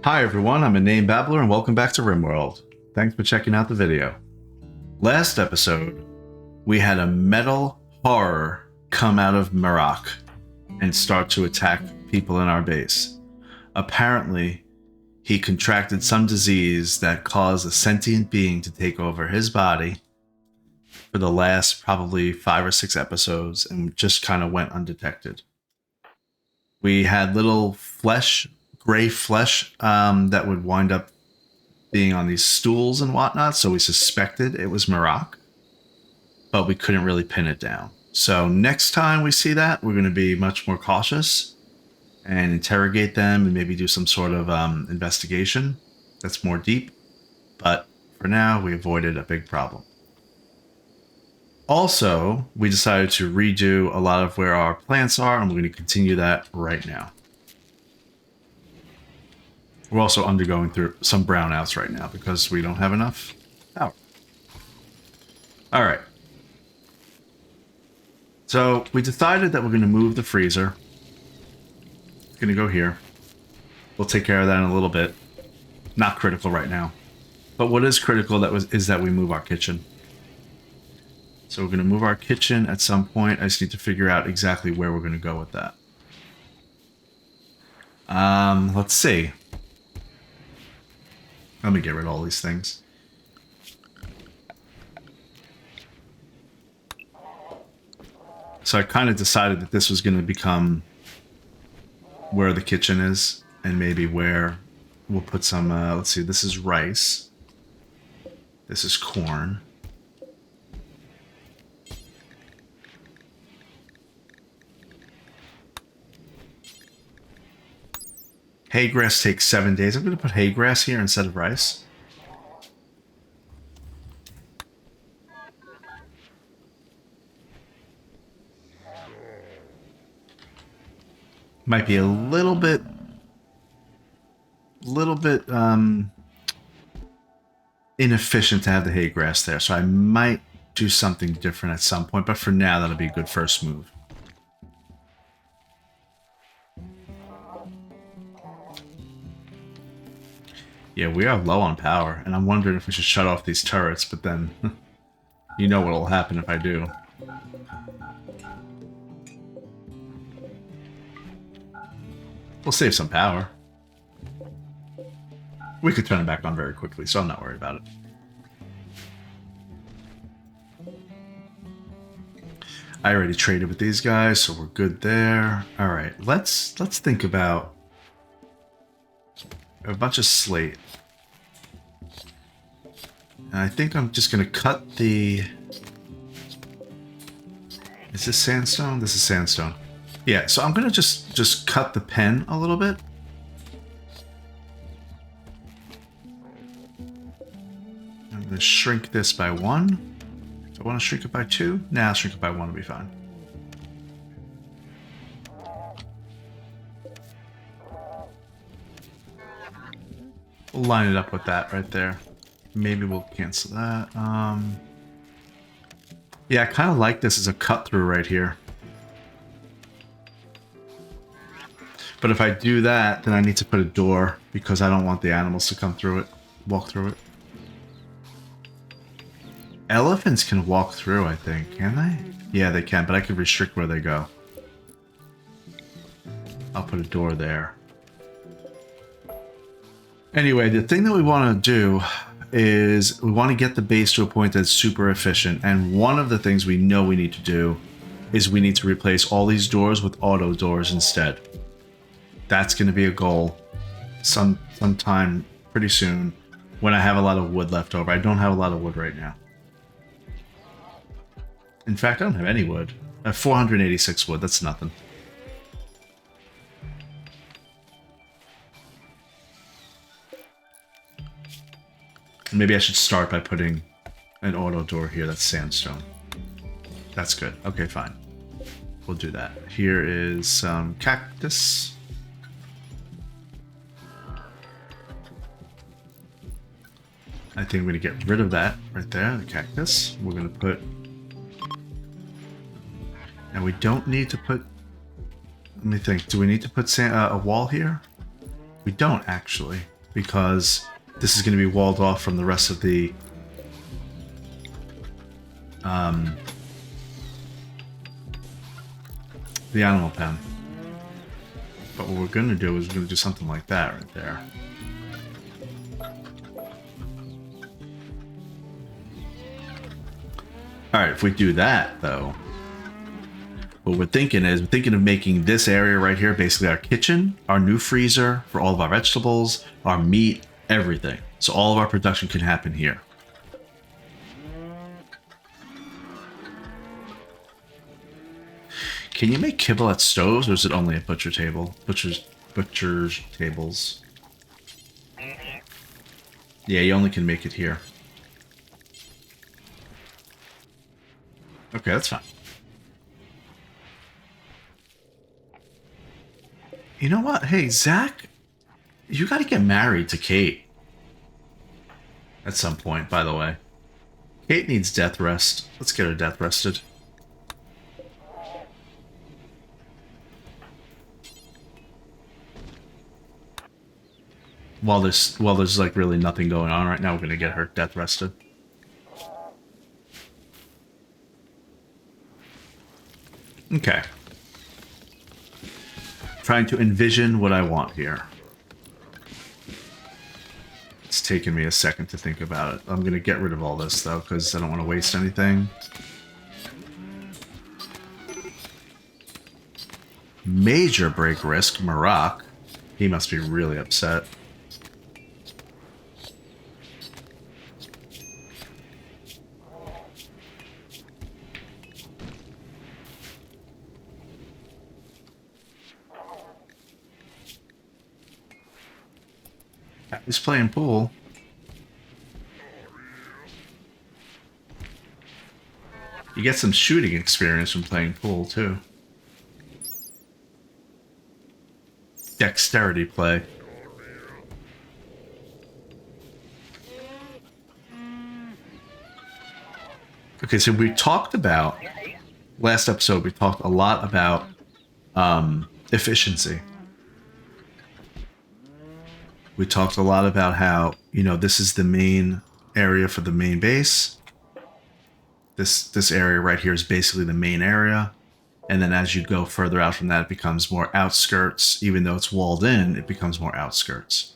Hi everyone, I'm Inane Babbler and welcome back to RimWorld. Thanks for checking out the video. Last episode, we had a metal horror come out of Maroc and start to attack people in our base. Apparently, he contracted some disease that caused a sentient being to take over his body for the last probably 5 or 6 episodes and just kind of went undetected. We had little gray flesh that would wind up being on these stools and whatnot, so we suspected it was Maroc, but we couldn't really pin it down. So next time we see that, we're going to be much more cautious and interrogate them and maybe do some sort of investigation that's more deep. But for now, we avoided a big problem. Also, we decided to redo a lot of where our plants are, and we're going to continue that right now. We're also undergoing through some brownouts right now because we don't have enough power. All right. So we decided that we're going to move the freezer. It's going to go here. We'll take care of that in a little bit. Not critical right now. But what is critical is that we move our kitchen. So we're going to move our kitchen at some point. I just need to figure out exactly where we're going to go with that. Let's see. Let me get rid of all these things. So I kind of decided that this was going to become where the kitchen is, and maybe where we'll put some, let's see, this is rice. This is corn. Hay grass takes 7 days. I'm going to put hay grass here instead of rice. Might be a little bit inefficient to have the hay grass there, so I might do something different at some point, but for now that'll be a good first move. Yeah, we are low on power, and I'm wondering if we should shut off these turrets, but then you know what'll happen if I do. We'll save some power. We could turn it back on very quickly, so I'm not worried about it. I already traded with these guys, so we're good there. All right, let's think about a bunch of slate. And I think I'm just going to cut the... Is this sandstone? This is sandstone. Yeah, so I'm going to just cut the pen a little bit. I'm going to shrink this by 1. Do I want to shrink it by 2? Nah, I'll shrink it by 1 will be fine. We'll line it up with that right there. Maybe we'll cancel that. Yeah, I kind of like this as a cut through right here. But if I do that, then I need to put a door because I don't want the animals to come through it, walk through it. Elephants can walk through, I think. Can they? Yeah, they can, but I can restrict where they go. I'll put a door there. Anyway, the thing that we want to do is we want to get the base to a point that's super efficient, and one of the things we know we need to do is we need to replace all these doors with auto doors instead. That's going to be a goal sometime pretty soon when I have a lot of wood left over. I don't have a lot of wood right now. In fact, I don't have any wood. I have 486 wood. That's nothing. Maybe I should start by putting an auto door here. That's sandstone. That's good. Okay, fine. We'll do that. Here is some cactus. I think we're going to get rid of that right there, the cactus. We're going to put... And we don't need to put... Let me think. Do we need to put a wall here? We don't, actually. because this is going to be walled off from the rest of the animal pen. But what we're going to do is we're going to do something like that right there. Alright, if we do that, though, what we're thinking of making this area right here basically our kitchen, our new freezer for all of our vegetables, our meat, everything. So all of our production can happen here. Can you make kibble at stoves, or is it only at butcher table? Butcher's tables. Yeah, you only can make it here. Okay, that's fine. You know what? Hey, Zach, you got to get married to Kate. At some point, by the way. Kate needs death rest. Let's get her death rested. While there's like really nothing going on right now, we're gonna get her death rested. Okay. Trying to envision what I want here. It's taken me a second to think about it. I'm gonna get rid of all this though, because I don't want to waste anything. Major break risk, Maroc. He must be really upset. He's playing pool. You get some shooting experience from playing pool, too. Dexterity play. Okay, so we talked about... Last episode, we talked a lot about efficiency. We talked a lot about how, you know, this is the main area for the main base. This area right here is basically the main area. And then as you go further out from that, it becomes more outskirts. Even though it's walled in, it becomes more outskirts.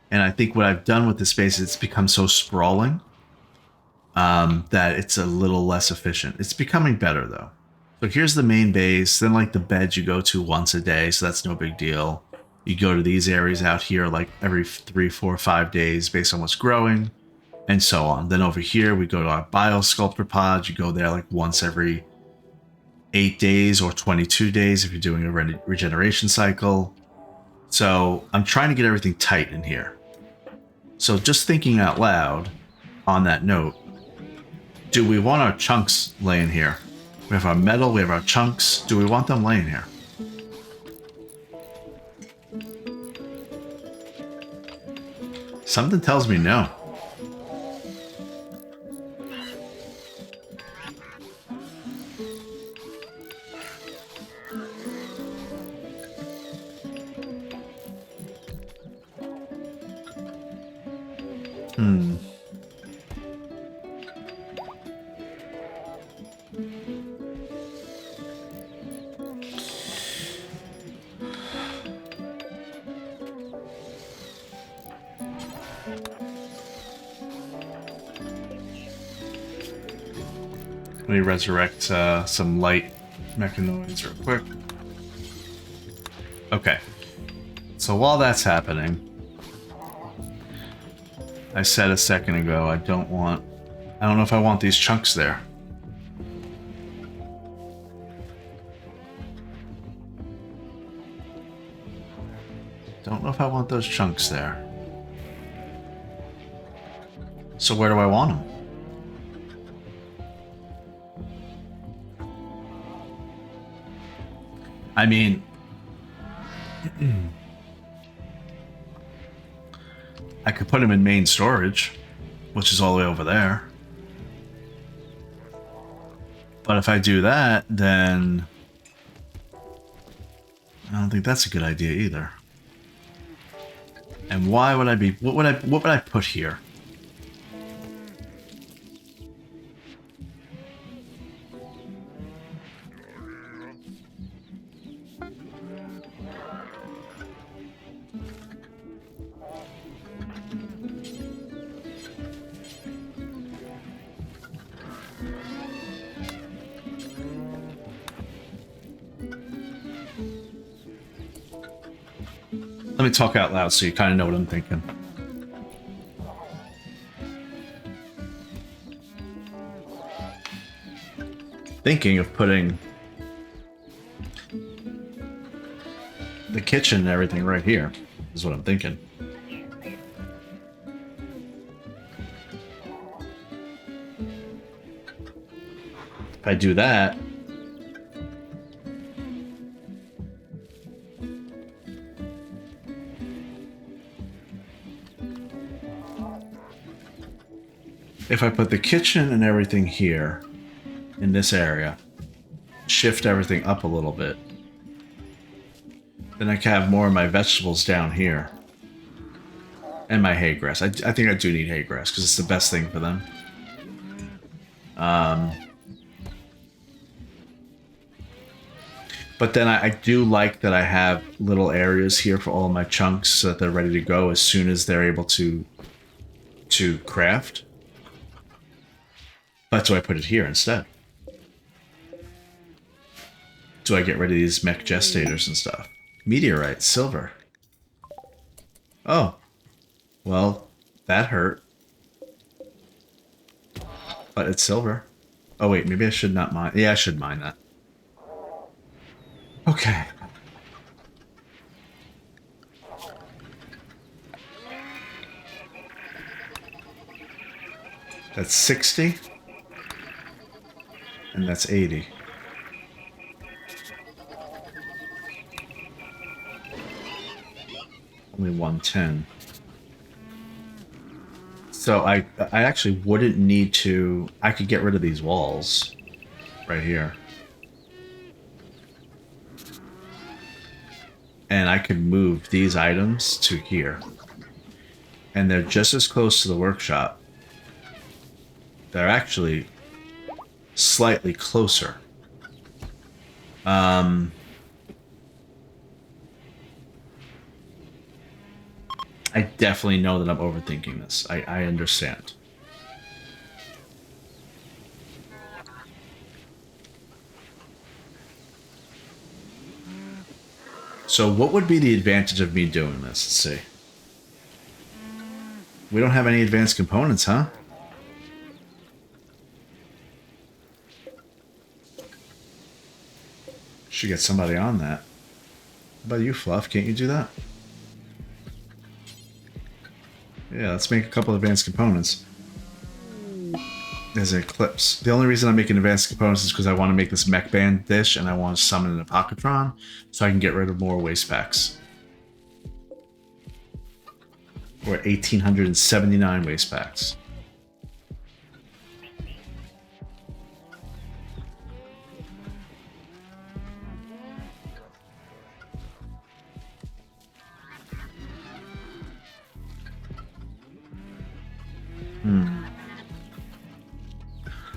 And I think what I've done with this base, it's become so sprawling that it's a little less efficient. It's becoming better, though. So here's the main base. Then, like, the beds you go to once a day, so that's no big deal. You go to these areas out here like every 3, 4, 5 days based on what's growing, and so on. Then over here, we go to our Biosculptor pods. You go there like once every 8 days or 22 days if you're doing a regeneration cycle. So I'm trying to get everything tight in here. So just thinking out loud on that note, do we want our chunks laying here? We have our metal, we have our chunks. Do we want them laying here? Something tells me no. Let me resurrect some light mechanoids real quick. Okay. So while that's happening, I said a second ago I don't know if I want these chunks there. Don't know if I want those chunks there. So where do I want them? I mean, I could put them in main storage, which is all the way over there. But if I do that, then I don't think that's a good idea either. And why would I be... What would I put here? Let me talk out loud so you kind of know what I'm thinking. Thinking of putting the kitchen and everything right here is what I'm thinking. If I do that, if I put the kitchen and everything here in this area, shift everything up a little bit, then I can have more of my vegetables down here. And my hay grass. I think I do need hay grass because it's the best thing for them. But then I do like that I have little areas here for all my chunks so that they're ready to go as soon as they're able to craft. That's why I put it here instead. Do I get rid of these mech gestators and stuff? Meteorite, silver. Oh. Well, that hurt. But it's silver. Oh wait, maybe I should not mine. Yeah, I should mine that. Okay. That's 60. And that's 80. Only 110. So I actually wouldn't need to... I could get rid of these walls right here. And I could move these items to here. And they're just as close to the workshop. They're actually slightly closer. I definitely know that I'm overthinking this. I understand. So what would be the advantage of me doing this? Let's see. We don't have any advanced components, huh? Should get somebody on that. How about you, Fluff? Can't you do that? Yeah, let's make a couple of advanced components. There's an Eclipse. The only reason I'm making advanced components is because I want to make this mech band dish and I want to summon an Apocatron so I can get rid of more waste packs. We're at 1,879 waste packs.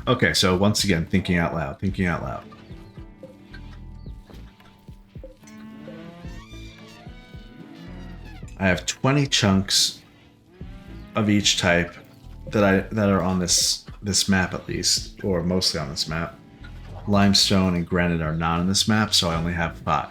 Okay, so once again, thinking out loud, thinking out loud. I have 20 chunks of each type that are on this map at least, or mostly on this map. Limestone and granite are not on this map, so I only have 5.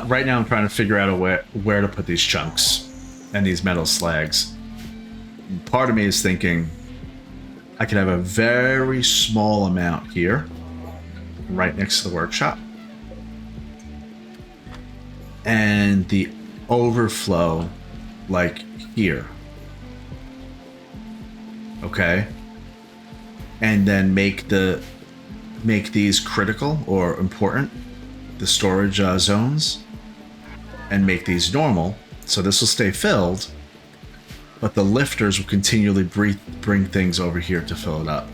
Right now I'm trying to figure out where to put these chunks and these metal slags. Part of me is thinking I could have a very small amount here, right next to the workshop. And the overflow like here. Okay? And then make these critical or important, the storage zones, and make these normal. So this will stay filled, but the lifters will continually bring things over here to fill it up.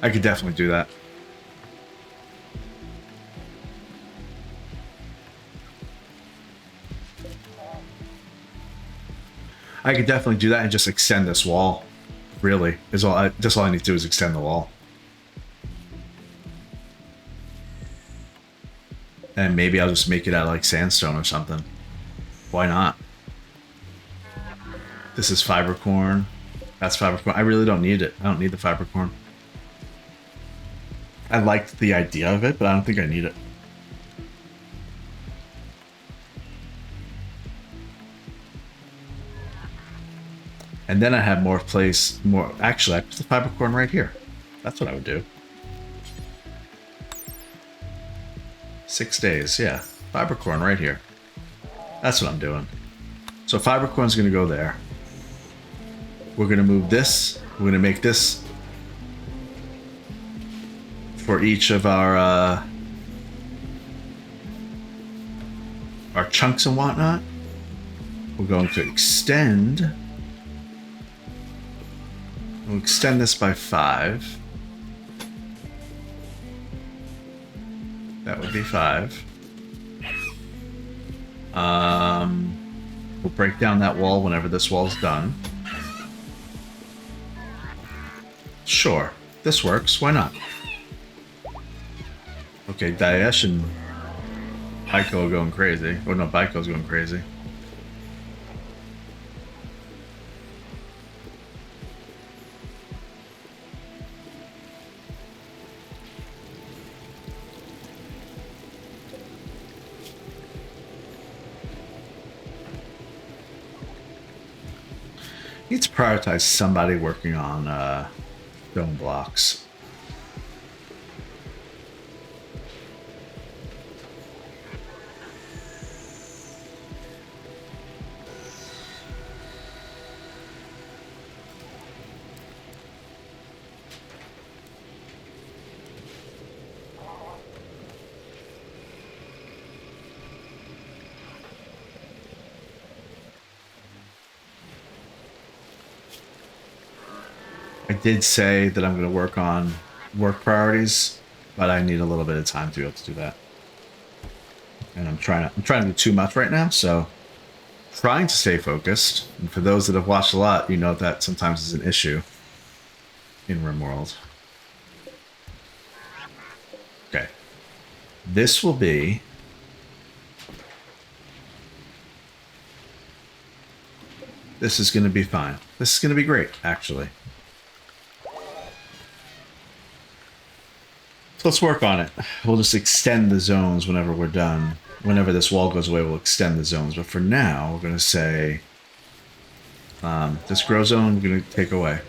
I could definitely do that. I could definitely do that and just extend this wall. Really, that's all I need to do is extend the wall. And maybe I'll just make it out of like sandstone or something. Why not? This is fiber corn. That's fiber corn. I really don't need it. I don't need the fiber corn. I liked the idea of it, but I don't think I need it. And then I have more. Actually, I put the fiber corn right here. That's what I would do. 6 days, yeah. Fiber corn right here. That's what I'm doing. So fiber corn's gonna go there. We're gonna move this. We're gonna make this for each of our chunks and whatnot. We're going to extend. We'll extend this by 5. That would be 5. We'll break down that wall whenever this wall's done. Sure, this works. Why not? Okay, Daesh and Baiko are going crazy. Oh no, Baiko's going crazy. Need to prioritize somebody working on stone blocks. I did say that I'm going to work on work priorities, but I need a little bit of time to be able to do that. And I'm trying to do too much right now, so trying to stay focused. And for those that have watched a lot, you know that sometimes is an issue in RimWorld. Okay. This will be this is going to be fine. This is going to be great, actually. Let's work on it. We'll just extend the zones whenever we're done. Whenever this wall goes away, we'll extend the zones. But for now, we're going to say this grow zone, we're going to take away.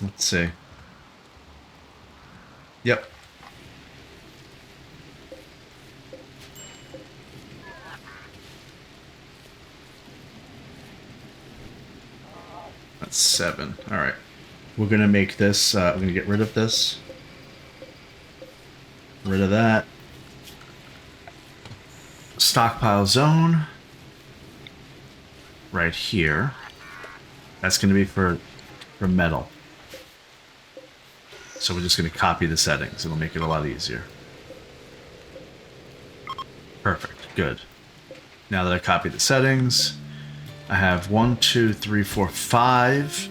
Let's see. Yep. That's 7. All right. We're going to make this, we're going to get rid of this. Rid of that. Stockpile zone. Right here. That's going to be for metal. So we're just going to copy the settings. It'll make it a lot easier. Perfect. Good. Now that I copied the settings, I have 1, 2, 3, 4, 5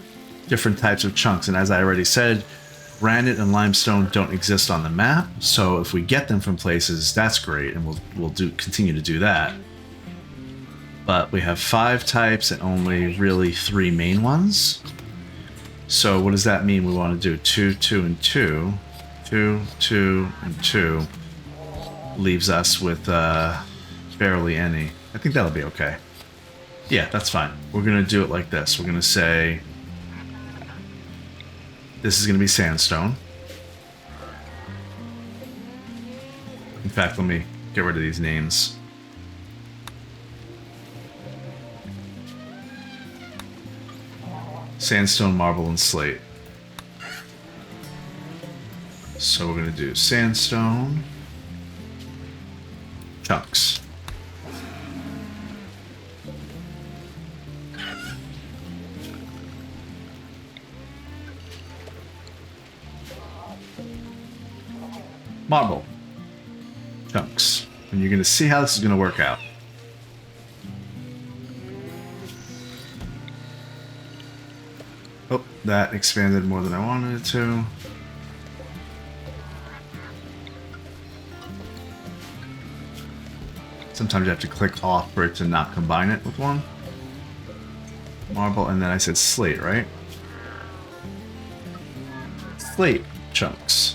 different types of chunks. And as I already said, granite and limestone don't exist on the map. So if we get them from places, that's great. And we'll continue to do that. But we have 5 types and only really 3 main ones. So what does that mean we want to do? 2, 2, and 2. 2, 2, and 2 leaves us with barely any. I think that'll be okay. Yeah, that's fine. We're going to do it like this. We're going to say this is going to be sandstone. In fact, let me get rid of these names. Sandstone, marble, and slate. So we're going to do sandstone chunks. Marble chunks. And you're going to see how this is going to work out. Oh, that expanded more than I wanted it to. Sometimes you have to click off for it to not combine it with one. Marble, and then I said slate, right? Slate chunks.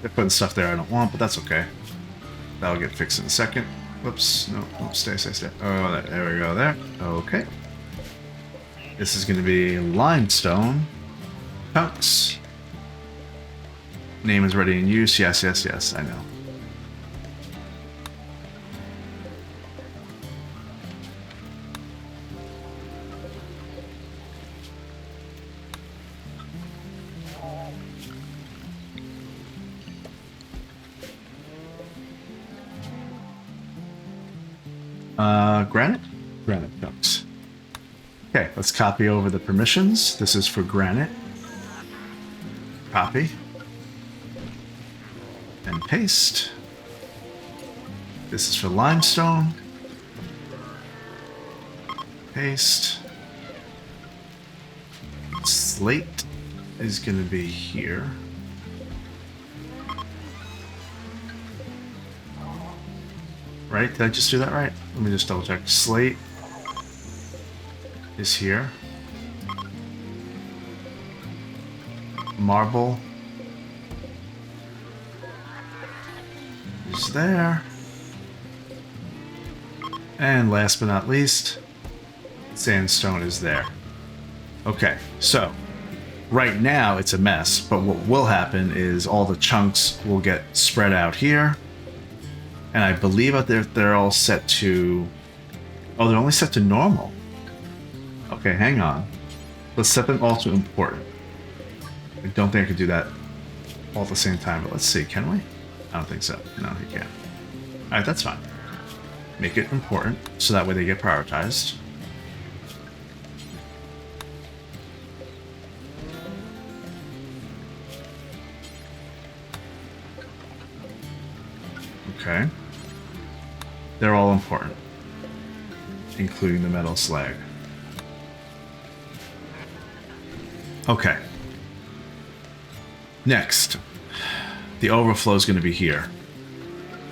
They're putting stuff there I don't want, but that's okay. That'll get fixed in a second. Whoops, no, stay. Oh, there we go, there. Okay. This is going to be limestone chunks. Name is ready in use. Yes, I know. Granite? Granite chunks. Okay, let's copy over the permissions. This is for granite. Copy. And paste. This is for limestone. Paste. Slate is going to be here. Right? Did I just do that right? Let me just double check. Slate is here. Marble is there. And last but not least, sandstone is there. Okay, so right now it's a mess, but what will happen is all the chunks will get spread out here. And I believe out there they're all set to... Oh, they're only set to normal. Okay, hang on. Let's set them all to important. I don't think I could do that all at the same time, but let's see, can we? I don't think so. No, you can't. Alright, that's fine. Make it important, so that way they get prioritized. Okay. They're all important, including the metal slag. Okay. Next, the overflow is going to be here.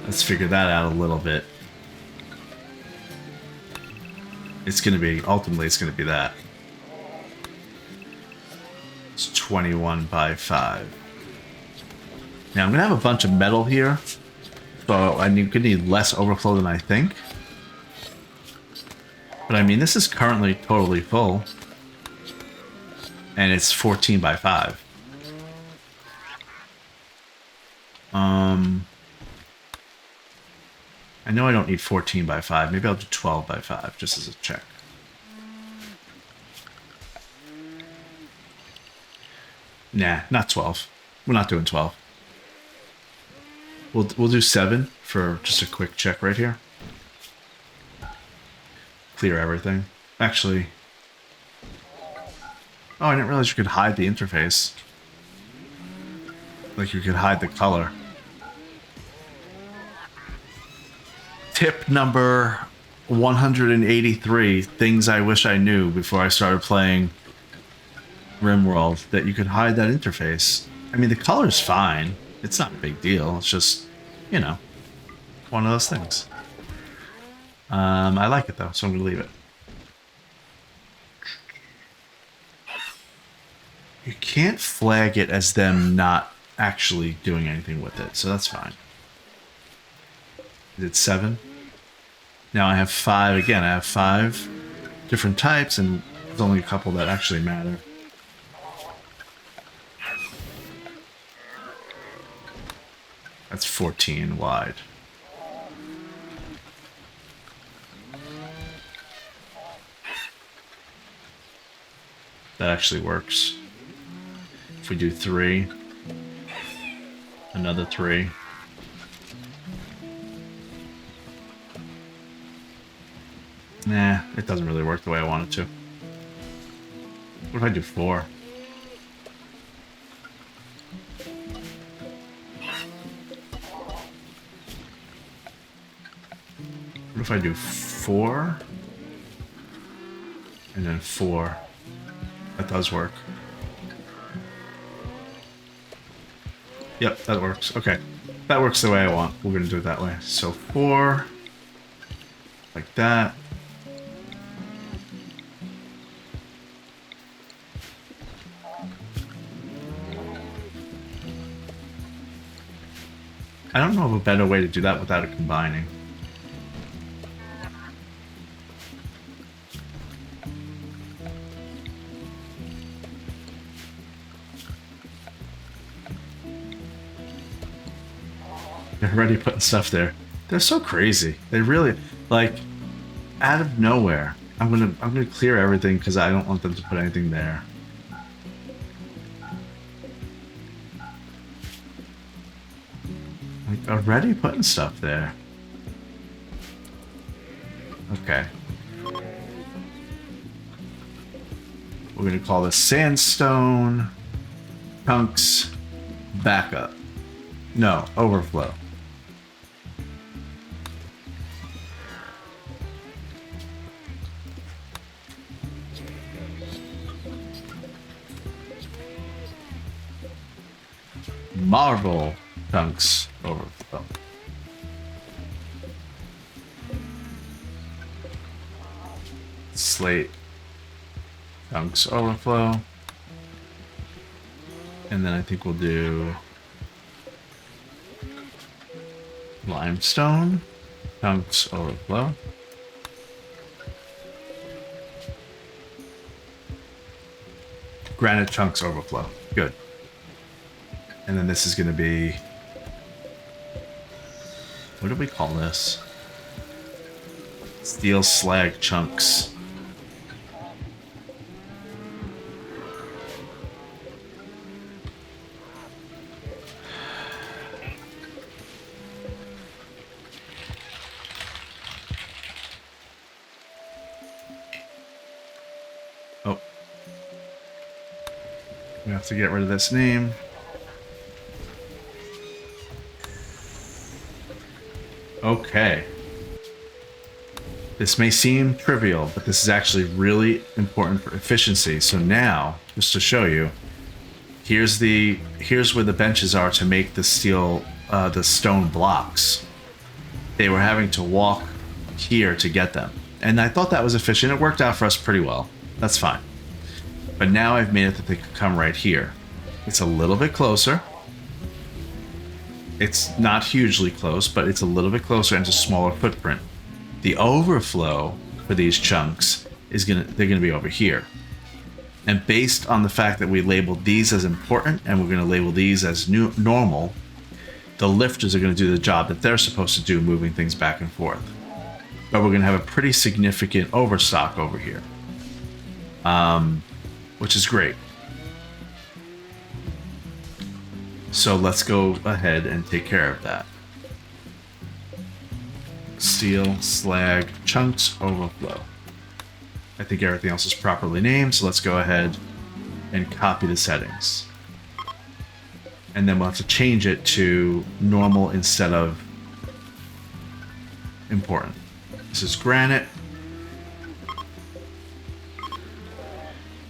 Let's figure that out a little bit. It's going to be, ultimately, it's going to be that. It's 21 by 5. Now, I'm going to have a bunch of metal here. So I'm going to need less overflow than I think. But I mean, this is currently totally full. And it's 14 by 5. I know I don't need 14 by 5. Maybe I'll do 12 by 5, just as a check. Nah, not 12. We're not doing 12. We'll do 7 for just a quick check right here. Clear everything. Actually... Oh, I didn't realize you could hide the interface. Like you could hide the color. Tip number 183, things I wish I knew before I started playing RimWorld, that you could hide that interface. I mean, the color's fine. It's not a big deal. It's just, you know, one of those things. I like it though, so I'm gonna leave it. You can't flag it as them not actually doing anything with it, so that's fine. Is it 7? Now I have 5 again. I have 5 different types, and there's only a couple that actually matter. That's 14 wide. That actually works. If we do 3, another 3. Nah, it doesn't really work the way I want it to. What if I do 4? What if I do 4? And then 4. That does work. Yep, that works. Okay. That works the way I want. We're gonna do it that way. So 4. Like that. I don't know of a better way to do that without it combining. They're already putting stuff there. They're so crazy. They really, like, out of nowhere. I'm gonna clear everything because I don't want them to put anything there. Like, already putting stuff there. Okay. We're gonna call this Sandstone Chunks Backup. No, Overflow. Marble Chunks Overflow. Slate Chunks Overflow. And then I think we'll do Limestone Chunks Overflow. Granite Chunks Overflow. Good. And then this is going to be... what do we call this? Steel Slag Chunks. Oh. We have to get rid of this name. Okay. This may seem trivial, but this is actually really important for efficiency. So now, just to show you, here's where the benches are to make the the stone blocks. They were having to walk here to get them. And I thought that was efficient. It worked out for us pretty well. That's fine. But now I've made it that they could come right here. It's a little bit closer. It's not hugely close, but it's a little bit closer and it's a smaller footprint. The overflow for these chunks they're gonna be over here. And based on the fact that we labeled these as important and we're gonna label these as normal, the lifters are gonna do the job that they're supposed to do, moving things back and forth. But we're gonna have a pretty significant overstock over here, which is great. So let's go ahead and take care of that. Steel Slag Chunks Overflow. I think everything else is properly named, so let's go ahead and copy the settings. And then we'll have to change it to normal instead of important. This is granite.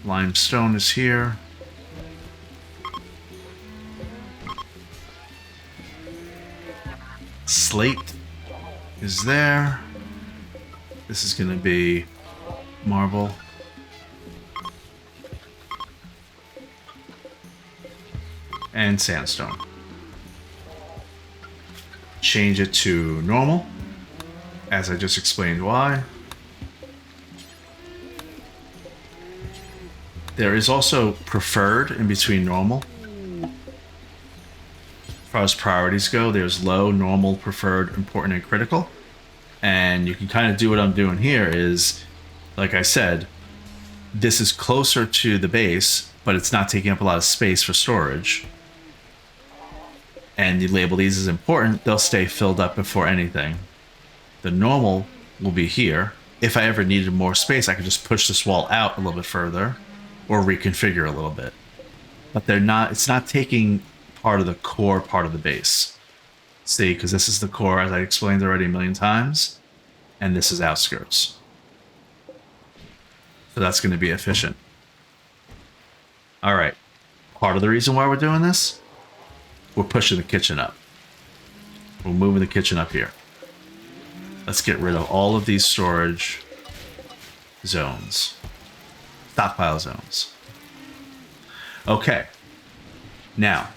Limestone is here. Slate is there. This is going to be marble. and sandstone. Change it to normal, as I just explained why. There is also preferred in between normal. As far as priorities go, there's low, normal, preferred, important, and critical. And you can kind of do what I'm doing here is, like I said, this is closer to the base, but it's not taking up a lot of space for storage. And you label these as important, they'll stay filled up before anything. The normal will be here. If I ever needed more space, I could just push this wall out a little bit further or reconfigure a little bit. But it's not taking part of the core part of the base. See, because this is the core, as I explained already a million times, and this is outskirts. So that's going to be efficient. All right. Part of the reason why we're doing this, we're pushing the kitchen up. We're moving the kitchen up here. Let's get rid of all of these storage zones. Stockpile zones. Okay. Now.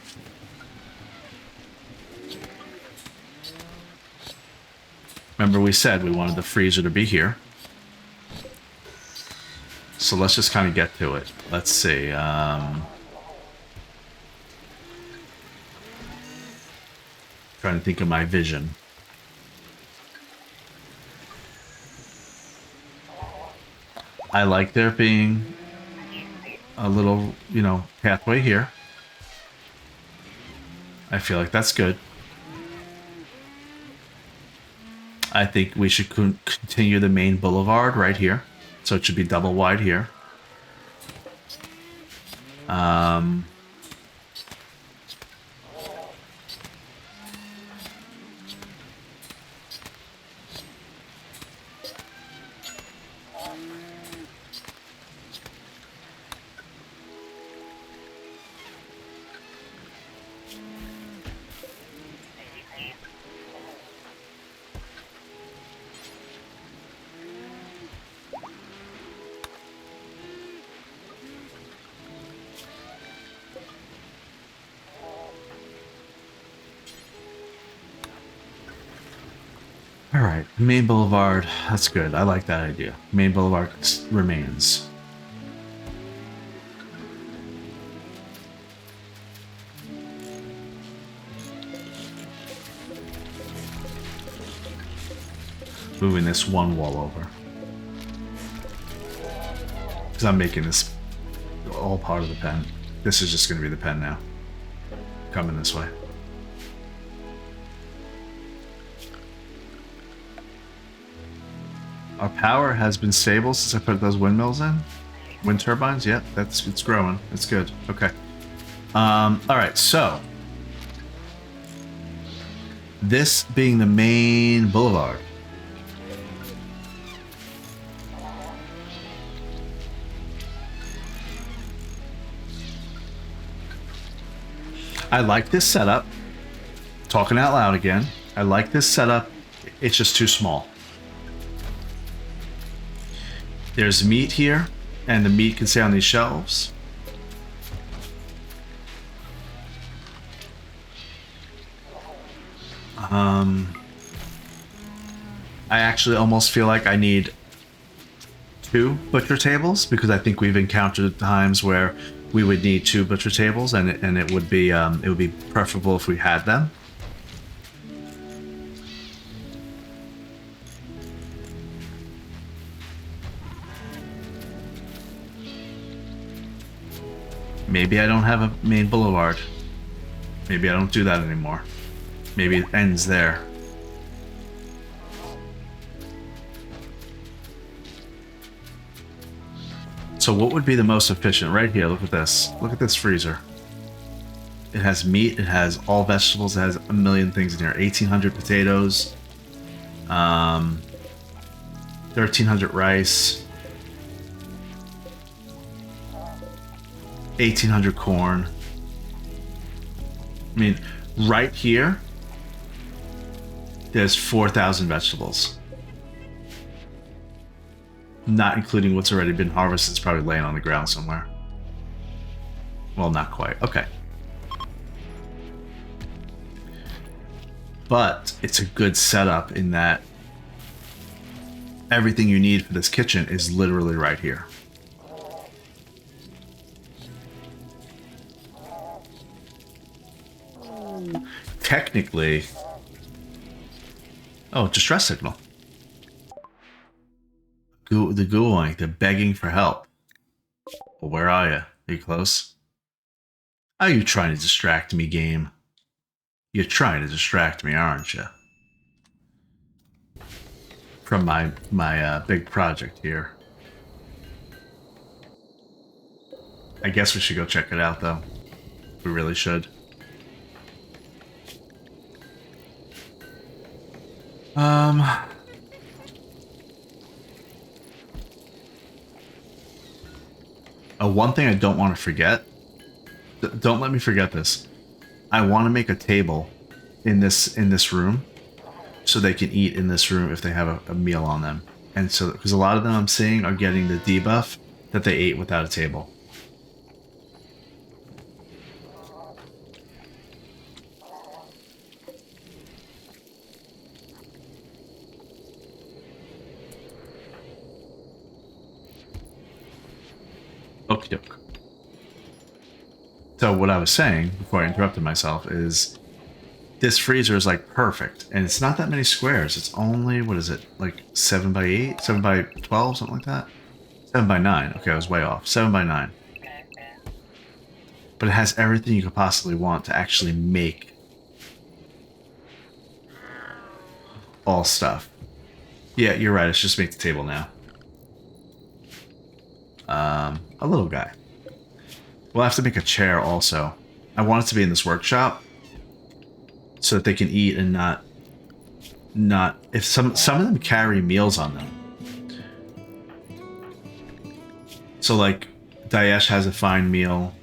Remember we said we wanted the freezer to be here. So let's just kind of get to it. Let's see. Trying to think of my vision. I like there being a little, pathway here. I feel like that's good. I think we should continue the main boulevard right here. So it should be double wide here. All right, main boulevard. That's good. I like that idea. Main boulevard remains. Moving this one wall over. Because I'm making this all part of the pen. This is just going to be the pen now. Coming this way. Our power has been stable since I put those windmills in. Wind turbines, yep, it's growing. It's good. Okay. All right, so this being the main boulevard. I like this setup. Talking out loud again. I like this setup. It's just too small. There's meat here, and the meat can stay on these shelves. I actually almost feel like I need 2 butcher tables because I think we've encountered times where we would need 2 butcher tables, and it would be preferable if we had them. Maybe I don't have a main boulevard. Maybe I don't do that anymore. Maybe it ends there. So what would be the most efficient? Right here, look at this. Look at this freezer. It has meat, it has all vegetables, it has a million things in here. 1,800 potatoes. 1,300 rice. 1,800 corn. I mean, right here, there's 4,000 vegetables. Not including what's already been harvested. It's probably laying on the ground somewhere. Well, not quite. Okay. but it's a good setup in that everything you need for this kitchen is literally right here. Technically... Oh, distress signal. The Gooing, they're begging for help. Well, where are you? Are you close? Are you trying to distract me, game? You're trying to distract me, aren't you? From my big project here. I guess we should go check it out, though. We really should. One thing I don't want to forget. Don't let me forget this. I want to make a table in this room, so they can eat in this room if they have a meal on them. And so, because a lot of them I'm seeing are getting the debuff that they ate without a table. Okie doke. So what I was saying before I interrupted myself is this freezer is like perfect, and it's not that many squares. It's only, what is it, like 7 by 8, 7 by 12, something like that. 7 by 9. Okay, I was way off. 7 by 9. But it has everything you could possibly want to actually make all stuff. Yeah, you're right. It's just make the table now. A little guy. We'll have to make a chair also. I want it to be in this workshop so that they can eat and not if some of them carry meals on them. So like Daesh has a fine meal.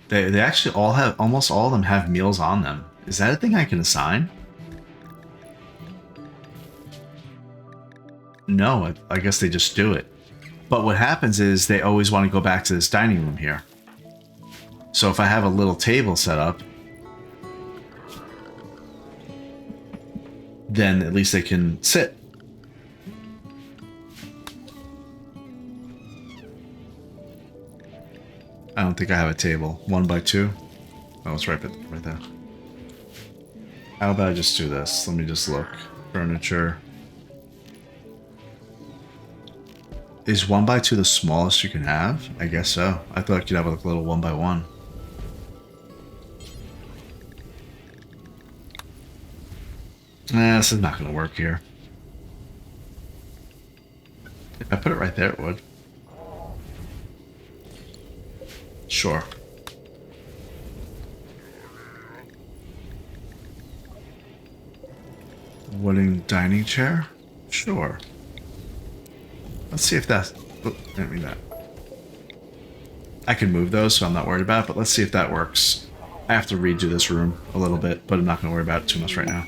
They actually all have, almost all of them have meals on them. Is that a thing I can assign? No, I guess they just do it. But what happens is they always want to go back to this dining room here. So if I have a little table set up, then at least they can sit. I don't think I have a table. 1 by 2. Oh, it's right there. How about I just do this? Let me just look. Furniture. Is 1 by 2 the smallest you can have? I guess so. I thought you'd have like a little 1 by 1. Nah, this is not going to work here. If I put it right there, it would. Sure. Wooden dining chair? Sure. Let's see if that's... Oh, I didn't mean that. I can move those, so I'm not worried about it, but let's see if that works. I have to redo this room a little bit, but I'm not going to worry about it too much right now.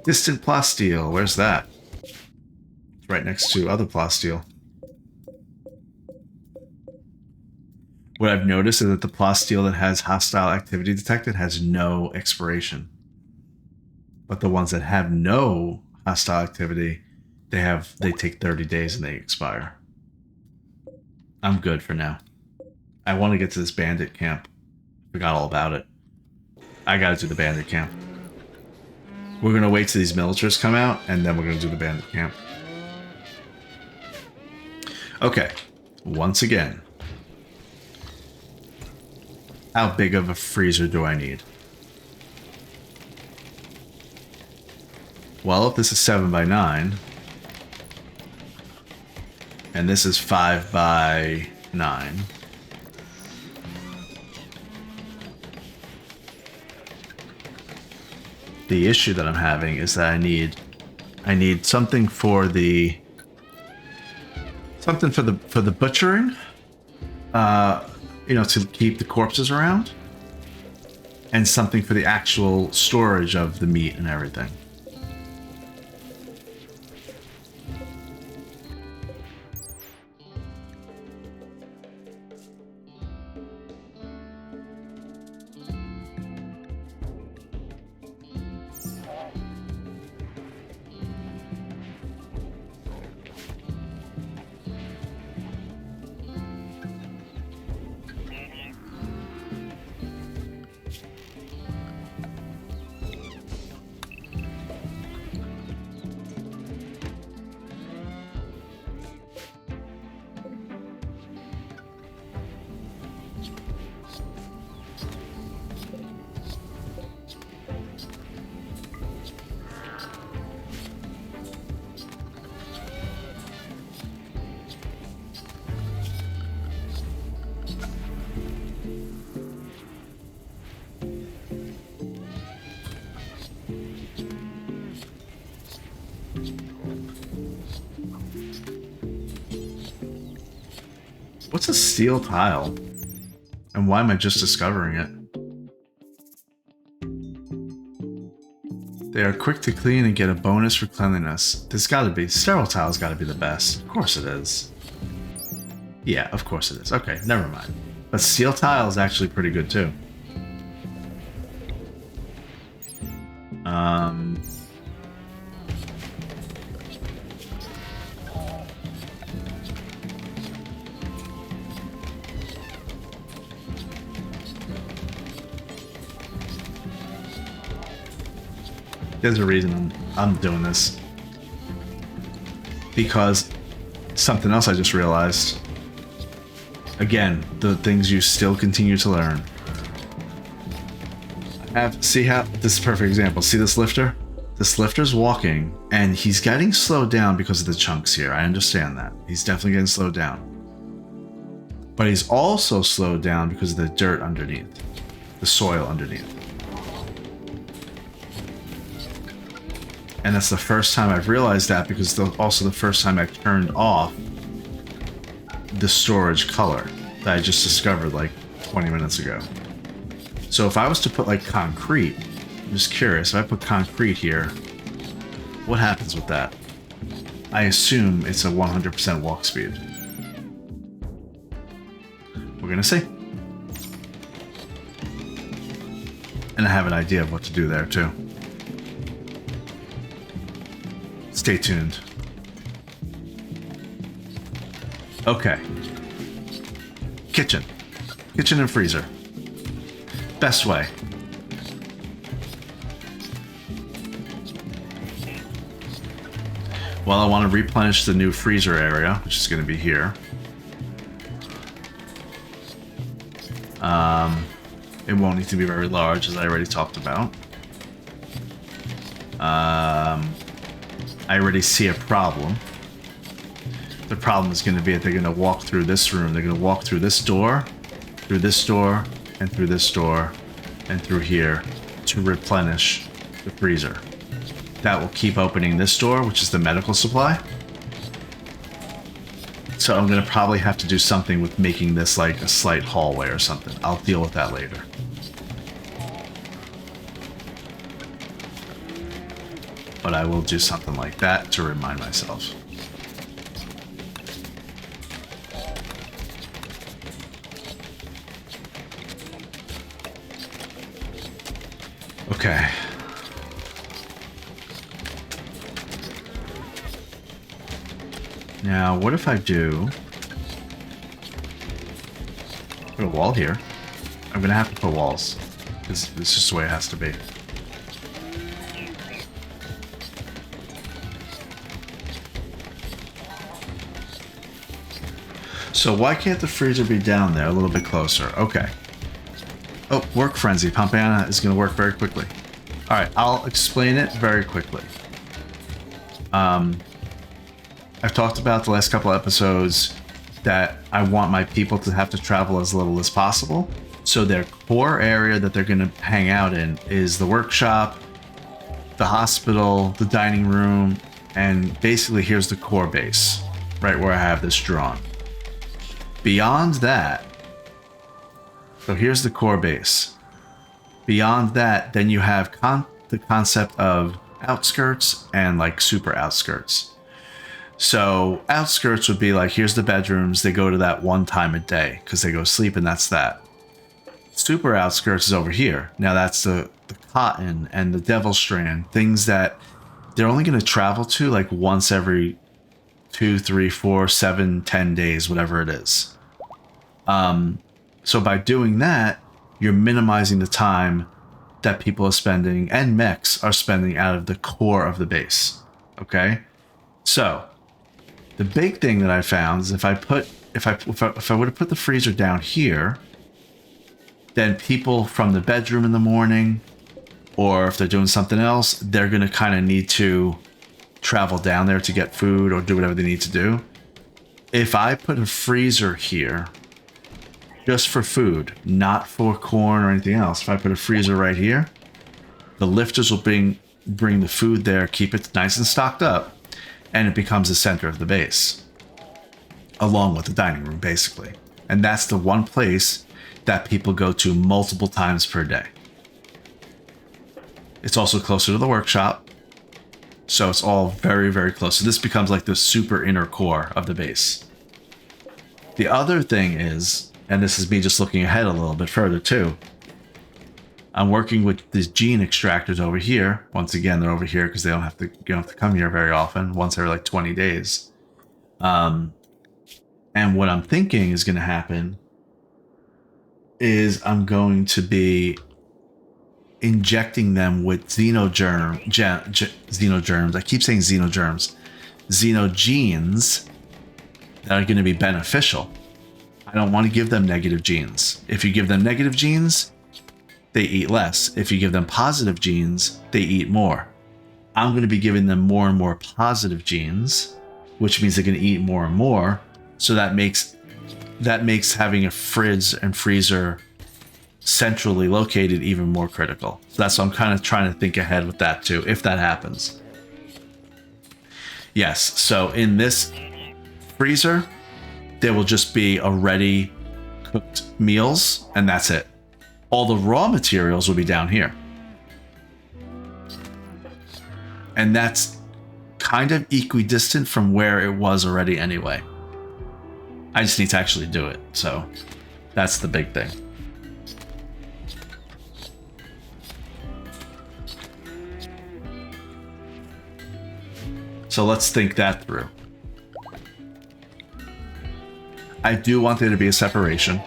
Distant plasteel, where's that? It's right next to other plasteel. What I've noticed is that the plasteel that has hostile activity detected has no expiration. But the ones that have no hostile activity, they take 30 days and they expire. I'm good for now. I want to get to this bandit camp. Forgot all about it. I gotta do the bandit camp. We're gonna wait till these militars come out, and then we're gonna do the bandit camp. Okay. Once again. How big of a freezer do I need? Well, if this is 7 by 9, and this is 5 by 9. The issue that I'm having is that I need something for the butchering, you know, to keep the corpses around, and something for the actual storage of the meat and everything. What's a steel tile? And why am I just discovering it? They are quick to clean and get a bonus for cleanliness. There's gotta be. Sterile tile's gotta be the best. Of course it is. Yeah, of course it is. Okay, never mind. But steel tile is actually pretty good too. There's a reason I'm doing this. Because something else I just realized. Again, the things you still continue to learn. See how this is a perfect example. See this lifter? This lifter's walking and he's getting slowed down because of the chunks here. I understand that. He's definitely getting slowed down. But he's also slowed down because of the dirt underneath. The soil underneath. And that's the first time I've realized that, because also the first time I turned off the storage color that I just discovered like 20 minutes ago. So if I was to put like concrete, I'm just curious, if I put concrete here, what happens with that? I assume it's a 100% walk speed. We're gonna see. And I have an idea of what to do there too. Stay tuned. Okay. Kitchen. Kitchen and freezer. Best way. Well, I want to replenish the new freezer area, which is going to be here. It won't need to be very large, as I already talked about. I already see a problem. The problem is going to be that they're going to walk through this room. They're going to walk through this door, and through this door, and through here to replenish the freezer. That will keep opening this door, which is the medical supply. So I'm going to probably have to do something with making this like a slight hallway or something. I'll deal with that later. But I will do something like that to remind myself. Okay. Now, what if I do... put a wall here. I'm going to have to put walls. It's just the way it has to be. So why can't the freezer be down there a little bit closer? Okay. Oh, work frenzy. Pompana is going to work very quickly. All right, I'll explain it very quickly. I've talked about the last couple episodes that I want my people to have to travel as little as possible. So their core area that they're going to hang out in is the workshop, the hospital, the dining room, and basically here's the core base, right where I have this drawn. Beyond that, so here's the core base. Beyond that, then you have the concept of outskirts and like super outskirts. So outskirts would be like, here's the bedrooms. They go to that one time a day because they go sleep and that's that. Super outskirts is over here. Now that's the cotton and the devil strand, things that they're only going to travel to like once every 2, 3, 4, 7, 10 days, whatever it is. So by doing that, you're minimizing the time that people are spending and mechs are spending out of the core of the base. Okay? So the big thing that I found is if I would have put the freezer down here, then people from the bedroom in the morning, or if they're doing something else, they're going to kind of need to travel down there to get food or do whatever they need to do. If I put a freezer here just for food, not for corn or anything else, if I put a freezer right here, the lifters will bring the food there, keep it nice and stocked up, and it becomes the center of the base, along with the dining room, basically. And that's the one place that people go to multiple times per day. It's also closer to the workshop. So it's all very, very close. So this becomes like the super inner core of the base. The other thing is, and this is me just looking ahead a little bit further too, I'm working with these gene extractors over here. Once again, they're over here because you don't have to come here very often, once every like 20 days. And what I'm thinking is going to happen is I'm going to be injecting them with xenogerms. I keep saying xenogerms. Xenogenes that are going to be beneficial. I don't want to give them negative genes. If you give them negative genes, they eat less. If you give them positive genes, they eat more. I'm going to be giving them more and more positive genes, which means they're going to eat more and more. So that makes having a fridge and freezer centrally located even more critical. So that's what I'm kind of trying to think ahead with that too, if that happens. Yes, so in this freezer, there will just be already cooked meals, and that's it. All the raw materials will be down here. And that's kind of equidistant from where it was already anyway. I just need to actually do it, so that's the big thing. So let's think that through. I do want there to be a separation.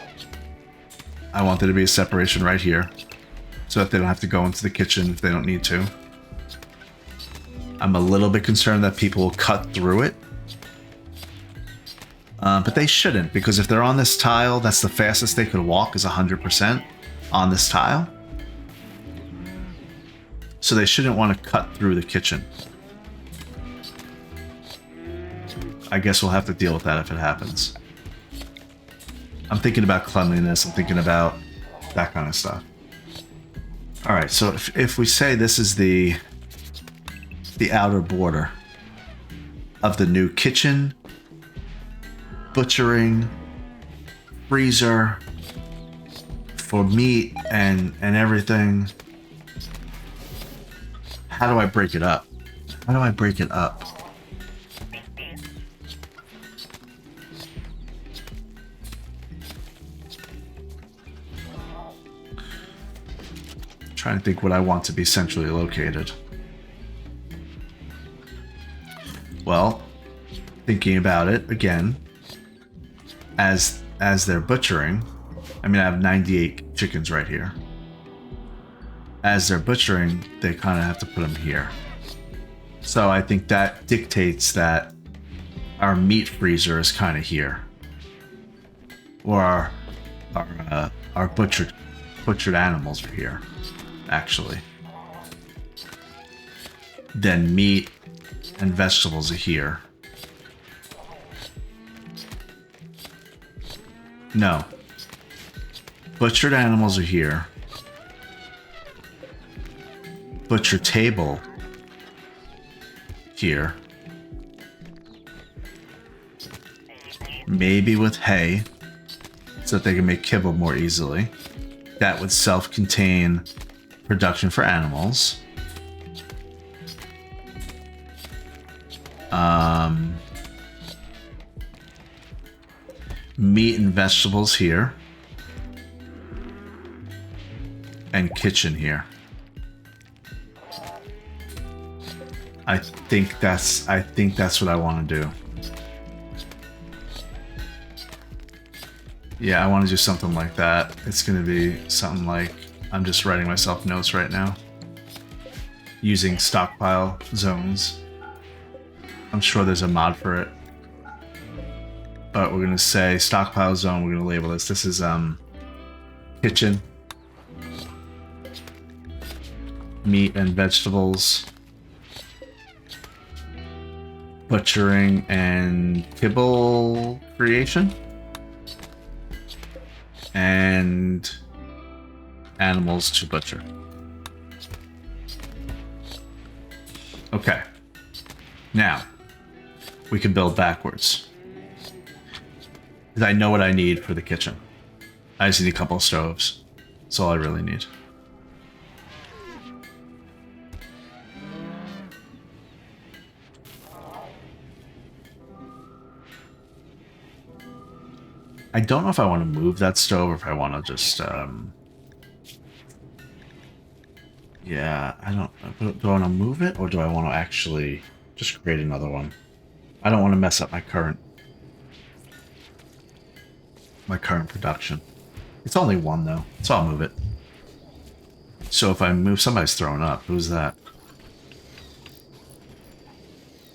I want there to be a separation right here so that they don't have to go into the kitchen if they don't need to. I'm a little bit concerned that people will cut through it. But they shouldn't, because if they're on this tile, that's the fastest they could walk is 100% on this tile. So they shouldn't want to cut through the kitchen. I guess we'll have to deal with that if it happens. I'm thinking about cleanliness. I'm thinking about that kind of stuff. All right, so if we say this is the outer border of the new kitchen, butchering, freezer for meat and everything. How do I break it up? How do I break it up? Trying to think what I want to be centrally located. Well, thinking about it again, as they're butchering, I mean, I have 98 chickens right here. As they're butchering, they kind of have to put them here. So I think that dictates that our meat freezer is kind of here, or our butchered animals are here, actually. Then meat and vegetables are here. No. Butchered animals are here. Butcher table here. Maybe with hay, so that they can make kibble more easily. That would self-contain production for animals. Meat and vegetables here. And kitchen here. I think that's what I want to do. Yeah, I want to do something like that. It's going to be something like, I'm just writing myself notes right now. Using stockpile zones. I'm sure there's a mod for it. But we're going to say stockpile zone. We're going to label this. This is kitchen. Meat and vegetables. Butchering and kibble creation. And animals to butcher. Okay. Now, we can build backwards. Because I know what I need for the kitchen. I just need a couple of stoves. That's all I really need. I don't know if I want to move that stove or if I want to just, yeah, I don't, do I want to move it or do I want to actually just create another one? I don't want to mess up my current production. It's only one though, so I'll move it. So if I move, somebody's throwing up. Who's that?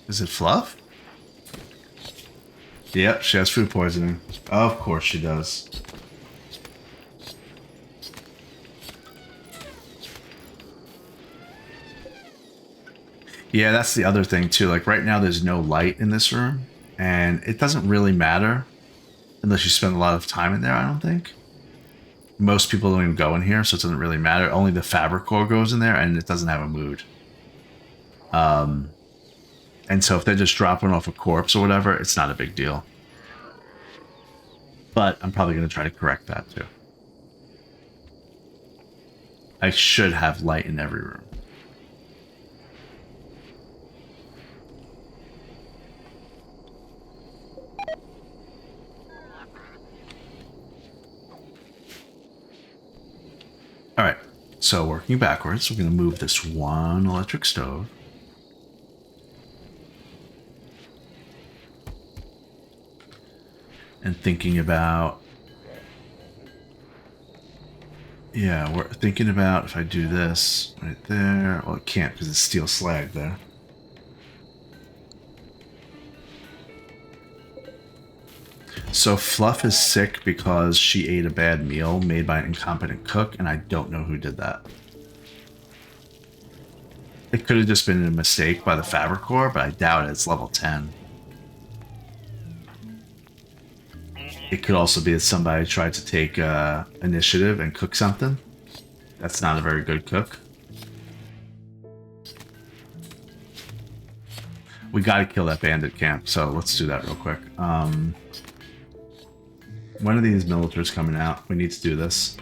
Is it Fluff? Yep, she has food poisoning. Of course she does. Yeah, that's the other thing too. Like right now there's no light in this room, and it doesn't really matter unless you spend a lot of time in there, I don't think. Most people don't even go in here, so it doesn't really matter. Only the fabric core goes in there, and it doesn't have a mood. And so if they're just dropping off a corpse or whatever, it's not a big deal. But I'm probably going to try to correct that too. I should have light in every room. All right, so working backwards, we're going to move this one electric stove. And thinking about, yeah, we're thinking about if I do this right there. Well, it can't because it's steel slag there. So Fluff is sick because she ate a bad meal made by an incompetent cook, and I don't know who did that. It could have just been a mistake by the fabric core, but I doubt it. It's level 10. It could also be that somebody tried to take initiative and cook something. That's not a very good cook. We gotta kill that bandit camp, so let's do that real quick. When are these militars coming out? We need to do this.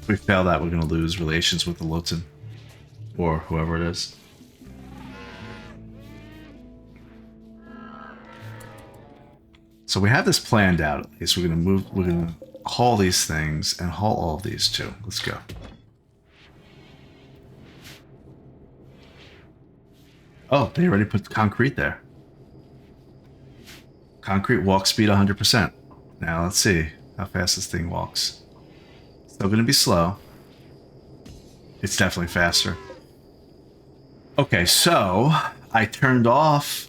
If we fail that, we're gonna lose relations with the Loten. Or whoever it is. So we have this planned out at least. We're gonna haul these things and haul all of these too. Let's go. Oh, they already put concrete there. Concrete walk speed 100%. Now let's see how fast this thing walks. Still gonna be slow. It's definitely faster. Okay, so I turned off.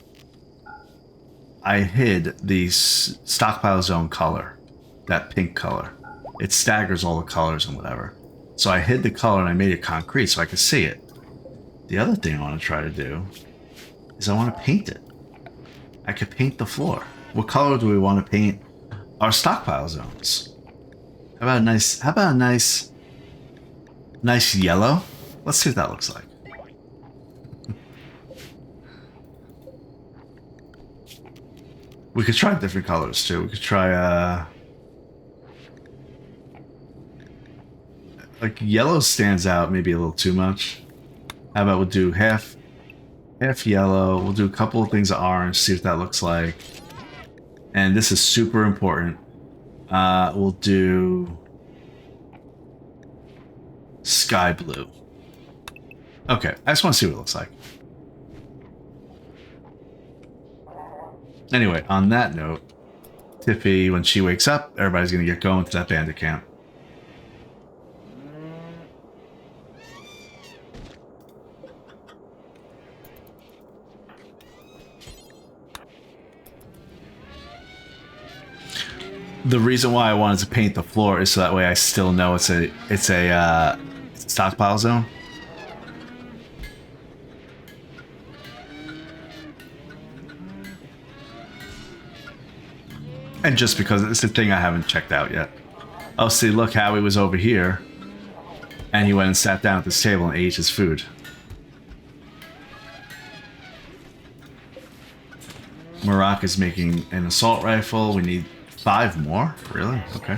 I hid the stockpile zone color, that pink color. It staggers all the colors and whatever. So I hid the color and I made it concrete so I could see it. The other thing I want to try to do is I want to paint it. I could paint the floor. What color do we want to paint our stockpile zones? How about a nice yellow? Let's see what that looks like. We could try different colors too. We could try like yellow stands out maybe a little too much. How about we'll do half yellow. We'll do a couple of things of orange, see what that looks like. And this is super important. We'll do sky blue. Okay, I just want to see what it looks like. Anyway, on that note, Tiffy, when she wakes up, everybody's going to get going to that bandit camp. The reason why I wanted to paint the floor is so that way I still know it's a stockpile zone. And just because it's the thing I haven't checked out yet. Oh, see, look, Howie was over here. And he went and sat down at this table and ate his food. Marak is making an assault rifle. We need 5 more? Really? Okay.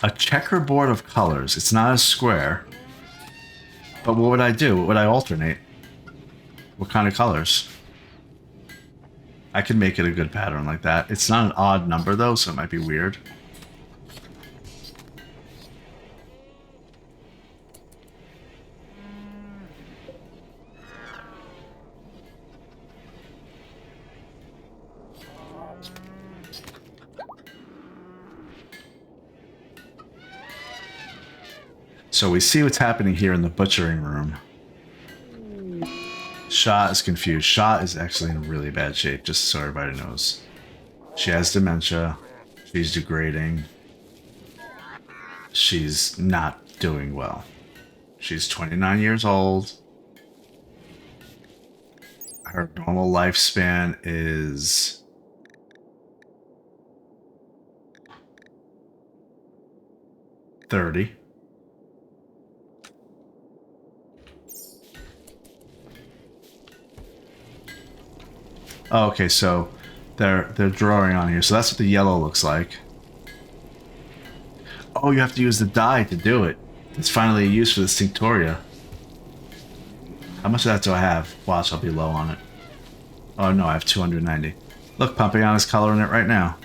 A checkerboard of colors. It's not a square. But what would I do? What would I alternate? What kind of colors? I could make it a good pattern like that. It's not an odd number though, so it might be weird. So we see what's happening here in the butchering room. Sha is confused. Sha is actually in really bad shape, just so everybody knows. She has dementia. She's degrading. She's not doing well. She's 29 years old. Her normal lifespan is 30. Oh, okay, so they're drawing on here. So that's what the yellow looks like. Oh, you have to use the dye to do it. It's finally a use for the Cinctoria. How much of that do I have? Watch, I'll be low on it. Oh no, I have 290. Look, Pompeiana's coloring it right now.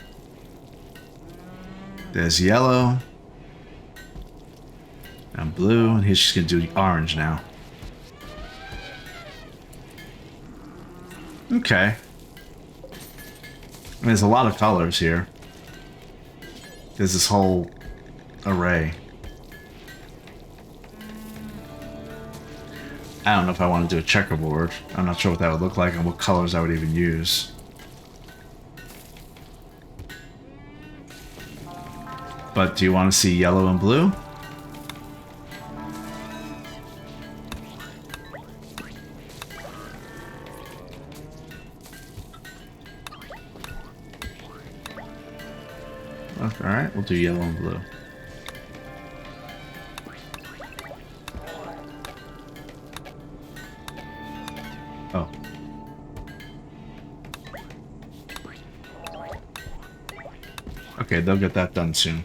There's yellow. And blue, and he's just gonna do the orange now. Okay. I mean, there's a lot of colors here. There's this whole array. I don't know if I want to do a checkerboard. I'm not sure what that would look like and what colors I would even use. But do you want to see yellow and blue? Alright, we'll do yellow and blue. Oh. Okay, they'll get that done soon.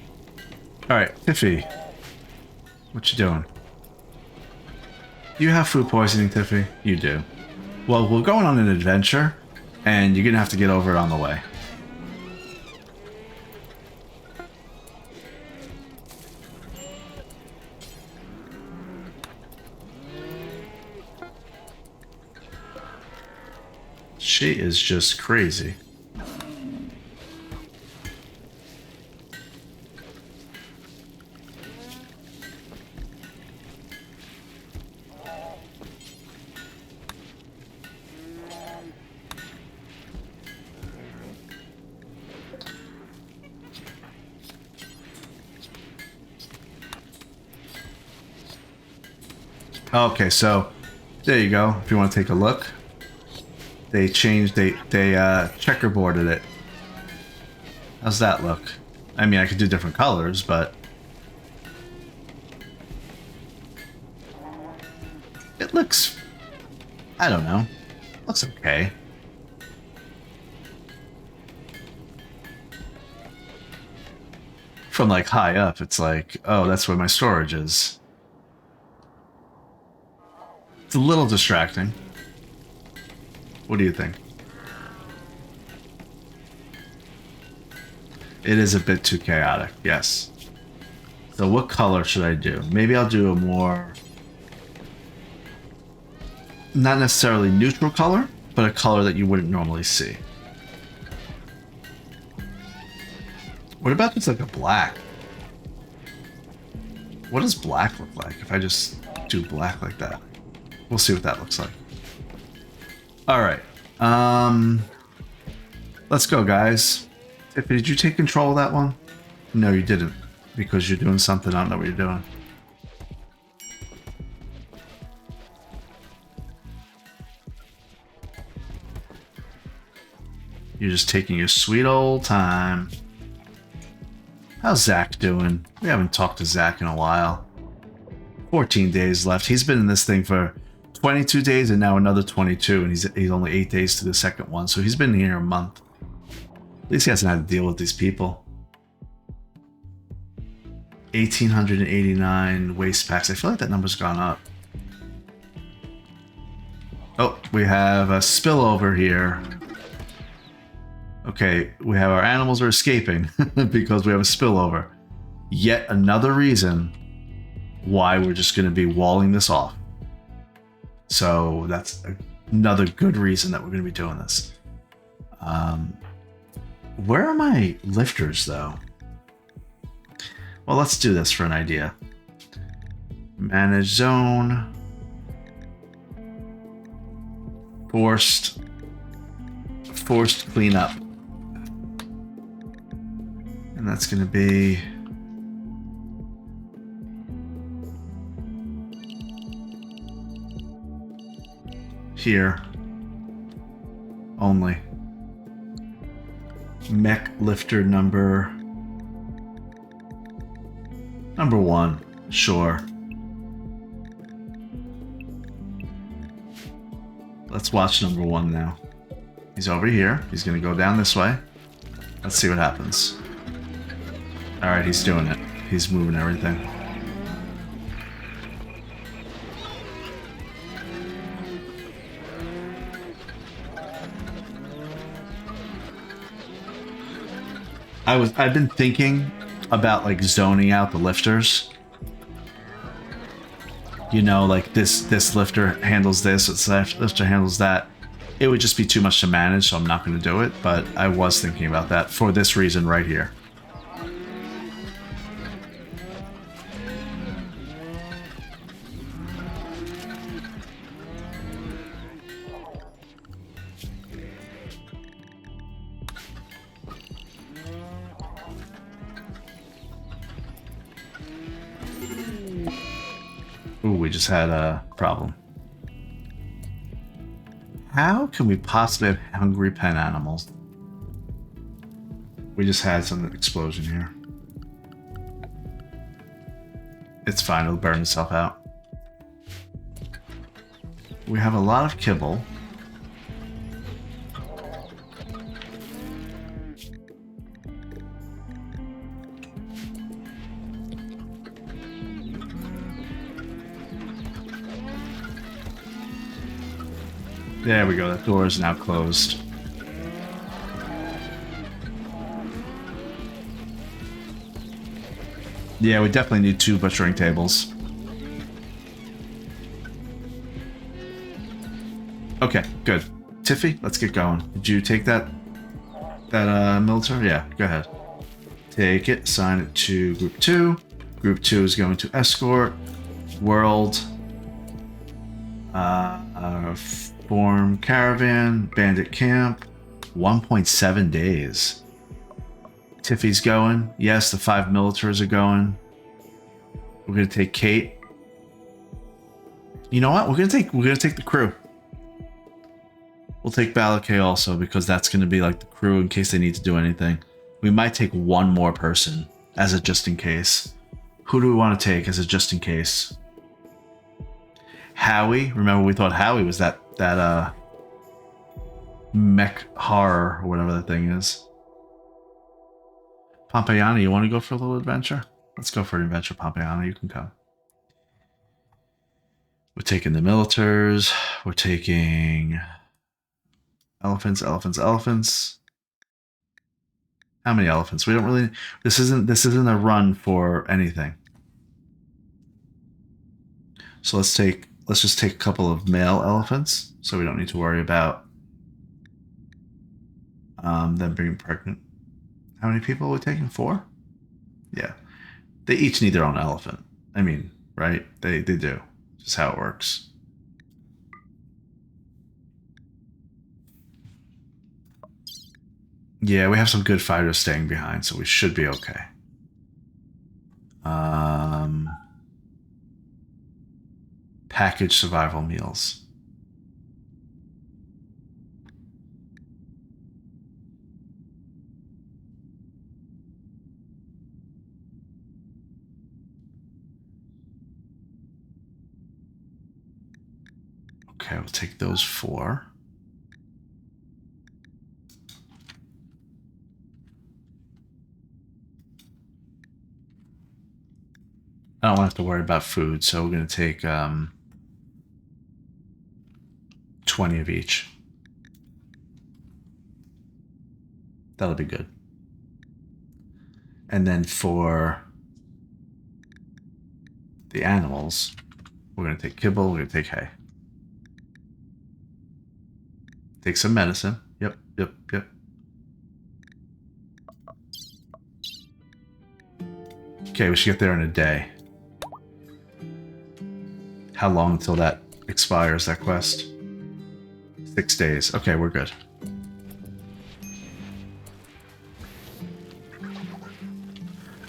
Alright, Tiffy. What you doing? Do you have food poisoning, Tiffy? You do. Well, we're going on an adventure, and you're gonna have to get over it on the way. She is just crazy. Okay, so there you go. If you want to take a look. They changed, they checkerboarded it. How's that look? I mean, I could do different colors, but it looks, I don't know, looks okay. From like high up, it's like, oh, that's where my storage is. It's a little distracting. What do you think? It is a bit too chaotic, yes. So what color should I do? Maybe I'll do a more, not necessarily neutral color, but a color that you wouldn't normally see. What about just like a black? What does black look like if I just do black like that? We'll see what that looks like. All right, let's go, guys. Tiffy, did you take control of that one? No, you didn't, because you're doing something. I don't know what you're doing. You're just taking your sweet old time. How's Zach doing? We haven't talked to Zach in a while. 14 days left. He's been in this thing for 22 days and now another 22, and he's only 8 days to the second one, so he's been here a month. At least he hasn't had to deal with these people. 1,889 waste packs. I feel like that number's gone up. Oh, we have a spillover here. Okay, we have our animals are escaping because we have a spillover. Yet another reason why we're just going to be walling this off. So that's another good reason that we're going to be doing this. Where are my lifters, though? Well, let's do this for an idea. Manage zone. Forced cleanup. And that's going to be... here. Only. Mech lifter number 1. Sure. Let's watch number 1 now. He's over here. He's going to go down this way. Let's see what happens. Alright, he's doing it. He's moving everything. I've been thinking about like zoning out the lifters. You know, like this lifter handles this lifter handles that. It would just be too much to manage, so I'm not going to do it, but I was thinking about that for this reason right here. Ooh, we just had a problem. How can we possibly have hungry pen animals? We just had some explosion here. It's fine, it'll burn itself out. We have a lot of kibble. There we go, that door is now closed. Yeah, we definitely need 2 butchering tables. Okay, good. Tiffy, let's get going. Did you take that military? Yeah, go ahead. Take it, assign it to Group 2. Group 2 is going to escort. World. Form caravan, bandit camp, 1.7 days. Tiffy's going. Yes, the 5 militaries are going. We're gonna take Kate. You know what? We're gonna take the crew. We'll take Balakay also because that's gonna be like the crew in case they need to do anything. We might take 1 more person as a just in case. Who do we want to take as a just in case? Howie. Remember we thought Howie was that mech horror or whatever that thing is. Pompeyana, you want to go for a little adventure? Let's go for an adventure, Pompeyana. You can come. We're taking the militars. We're taking elephants. How many elephants? We don't really. This isn't a run for anything. So let's just take a couple of male elephants, so we don't need to worry about them being pregnant. How many people are we taking? 4? Yeah. They each need their own elephant. I mean, right? They do. Just how it works. Yeah, we have some good fighters staying behind, so we should be okay. Package survival meals. Okay, we'll take those 4. I don't have to worry about food, so we're going to take 20 of each. That'll be good. And then for the animals, we're going to take kibble, we're going to take hay. Take some medicine. Yep. Okay, we should get there in a day. How long until that expires, that quest? 6 days. Okay, we're good.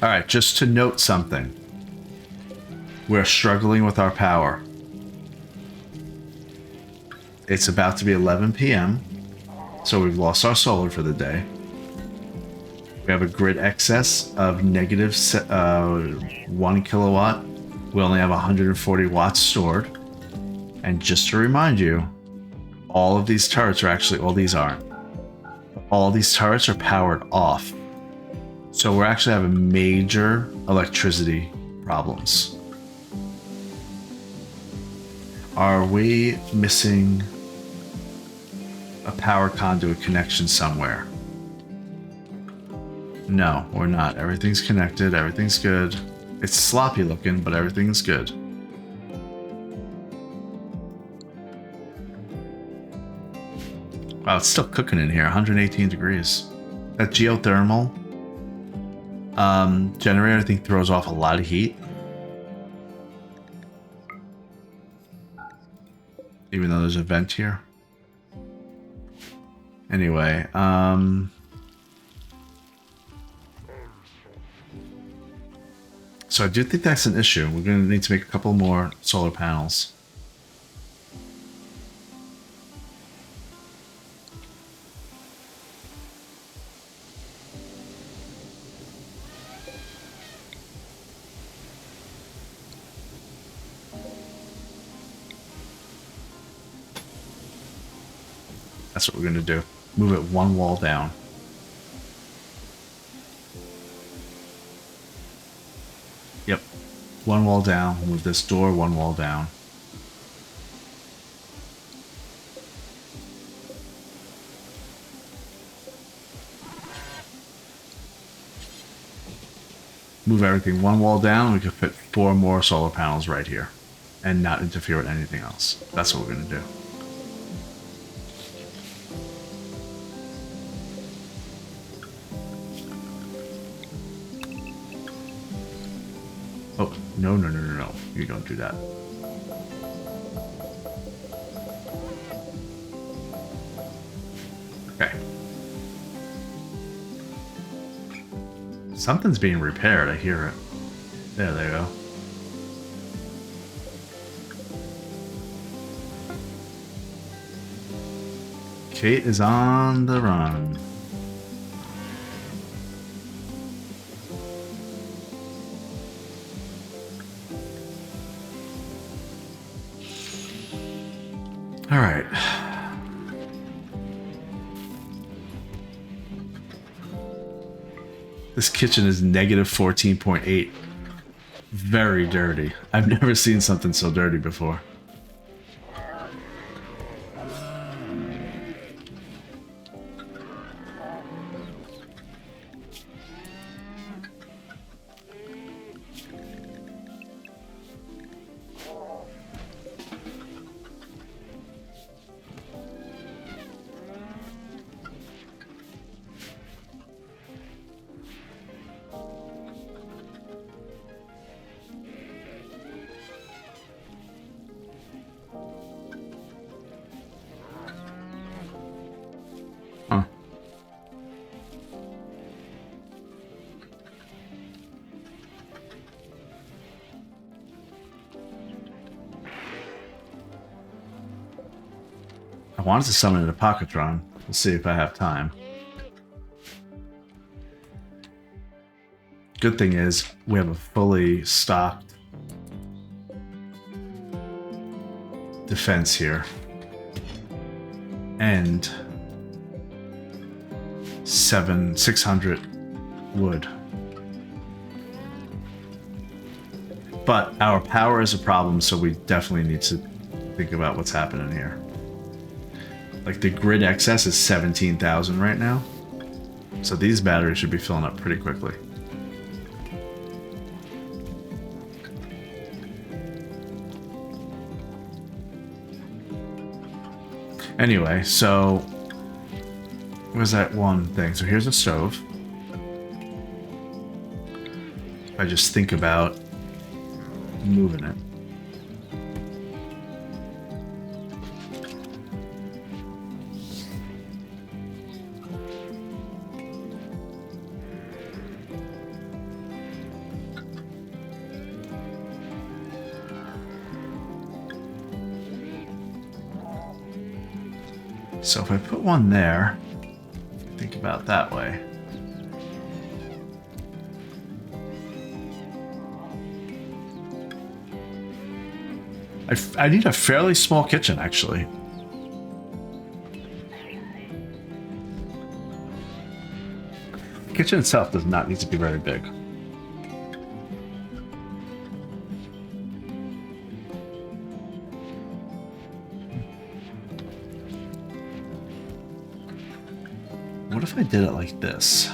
Alright, just to note something. We're struggling with our power. It's about to be 11 p.m., so we've lost our solar for the day. We have a grid excess of negative 1 kilowatt. We only have 140 watts stored. And just to remind you, all of these turrets are actually, well, these aren't. All these turrets are powered off. So we're actually having major electricity problems. Are we missing a power conduit connection somewhere? No, we're not. Everything's connected. Everything's good. It's sloppy looking, but everything's good. Wow, it's still cooking in here. 118 degrees. That geothermal generator, I think, throws off a lot of heat. Even though there's a vent here. Anyway, so I do think that's an issue. We're going to need to make a couple more solar panels. That's what we're going to do. Move it one wall down. Yep. One wall down. Move this door one wall down. Move everything one wall down. We could fit 4 more solar panels right here. And not interfere with anything else. That's what we're going to do. Oh, no. You don't do that. Okay. Something's being repaired. I hear it. There they go. Kate is on the run. All right. This kitchen is negative 14.8. Very dirty. I've never seen something so dirty before. Huh. I wanted to summon an Apocatron. We'll see if I have time. Good thing is, we have a fully stocked defense here. and 600 wood. But our power is a problem, so we definitely need to think about what's happening here. Like the grid excess is 17,000 right now. So these batteries should be filling up pretty quickly. Anyway, so where's that one thing? So here's a stove. If I just think about moving it. So if I put one there, think about that way. I need a fairly small kitchen, actually. The kitchen itself does not need to be very big. What if I did it like this?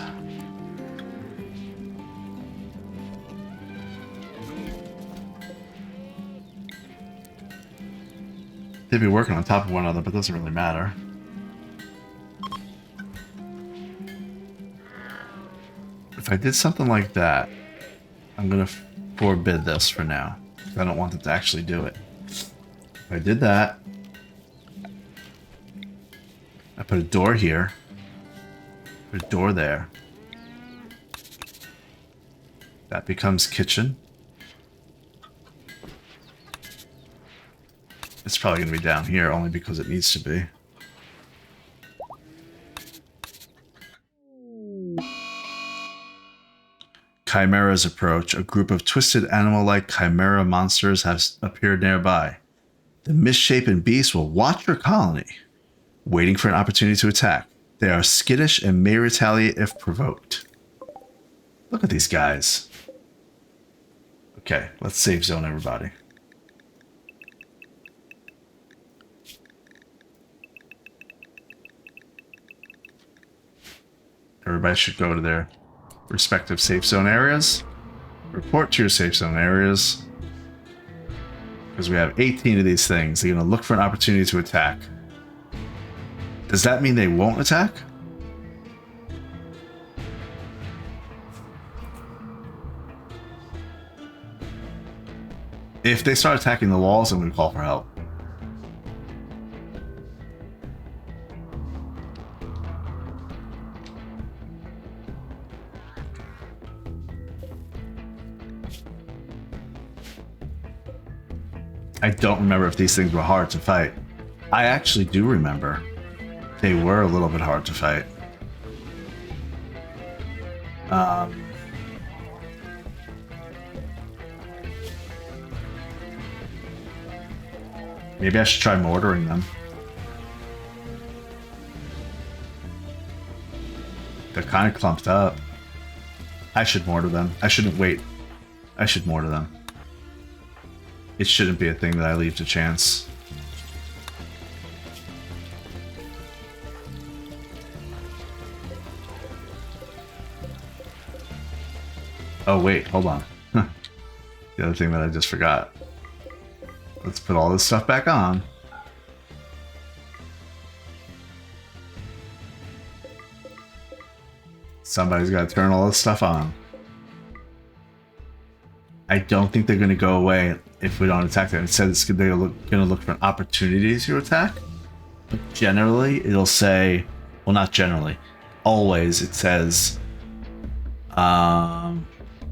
They'd be working on top of one another, but it doesn't really matter. If I did something like that, I'm gonna forbid this for now. I don't want them to actually do it. If I did that, I put a door here, put a door there. That becomes kitchen. It's probably going to be down here only because it needs to be. Chimera's approach. A group of twisted animal-like chimera monsters have appeared nearby. The misshapen beasts will watch your colony, waiting for an opportunity to attack. They are skittish and may retaliate if provoked. Look at these guys. Okay, let's safe zone everybody. Everybody should go to their respective safe zone areas. Report to your safe zone areas. Because we have 18 of these things. They're going to look for an opportunity to attack. Does that mean they won't attack? If they start attacking the walls, I'm going to call for help. I don't remember if these things were hard to fight. I actually do remember. They were a little bit hard to fight. Maybe I should try mortaring them. They're kind of clumped up. I should mortar them. I shouldn't wait. I should mortar them. It shouldn't be a thing that I leave to chance. Oh wait, hold on. The other thing that I just forgot. Let's put all this stuff back on. Somebody's got to turn all this stuff on. I don't think they're going to go away if we don't attack them. It says they're going to look for an opportunity to attack. But generally, it'll say... Well, not generally. Always, it says...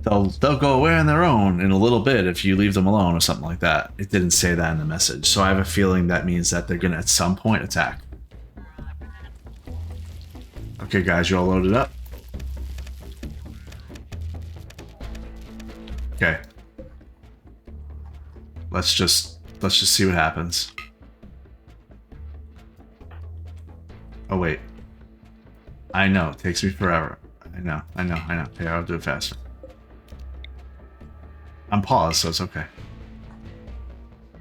They'll go away on their own in a little bit if you leave them alone or something like that. It didn't say that in the message. So I have a feeling that means that they're going to at some point attack. Okay, guys, you all loaded up? Okay. Let's just see what happens. Oh, wait. I know. It takes me forever. I know. Okay, I'll do it faster. I'm paused, so it's okay.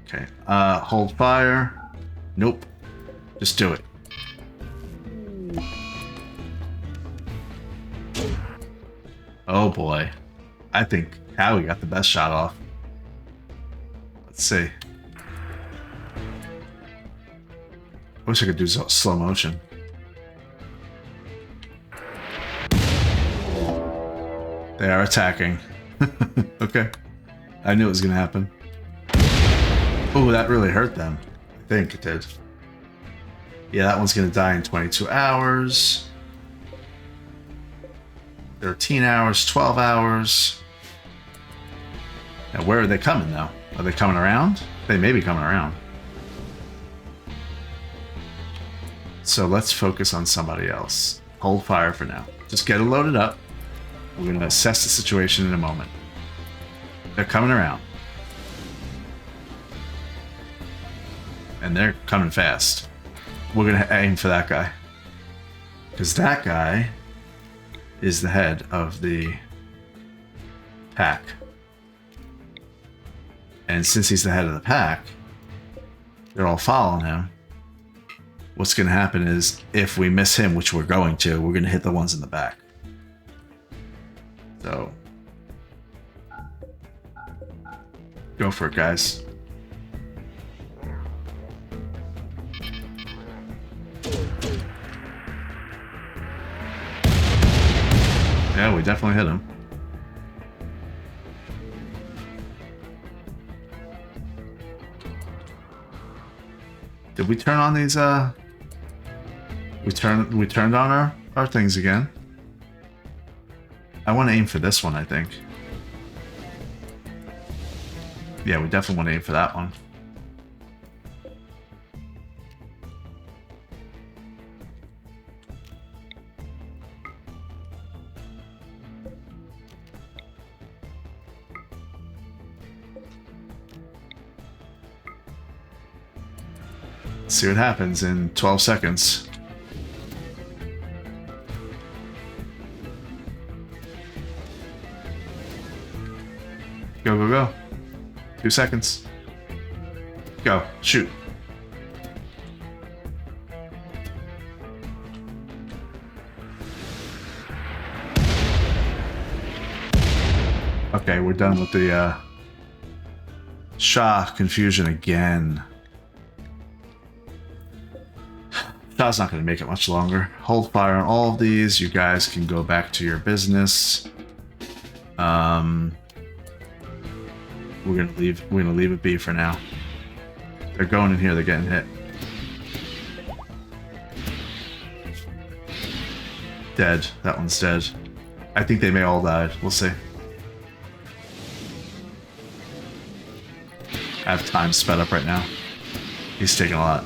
Okay. Hold fire. Nope. Just do it. Oh boy. I think Howie got the best shot off. Let's see. I wish I could do slow motion. They are attacking. Okay. I knew it was going to happen. Oh, that really hurt them. I think it did. Yeah, that one's going to die in 22 hours. 13 hours, 12 hours. Now, where are they coming, though? Are they coming around? They may be coming around. So let's focus on somebody else. Hold fire for now. Just get it loaded up. We're going to assess the situation in a moment. They're coming around. And they're coming fast. We're going to aim for that guy. Because that guy is the head of the pack. And since he's the head of the pack, they're all following him. What's going to happen is, if we miss him, which we're going to hit the ones in the back. So, go for it, guys. Yeah, we definitely hit him. Did we turn on these, we turned on our things again. I want to aim for this one, I think. Yeah, we definitely want to aim for that one. Let's see what happens in 12 seconds. Go, go, go. 2 seconds. Go. Shoot. Okay, we're done with the Shah confusion again. Shah's not going to make it much longer. Hold fire on all of these. You guys can go back to your business. We're gonna leave it be for now. They're going in here, they're getting hit. Dead. That one's dead. I think they may all die. We'll see. I have time sped up right now. He's taking a lot.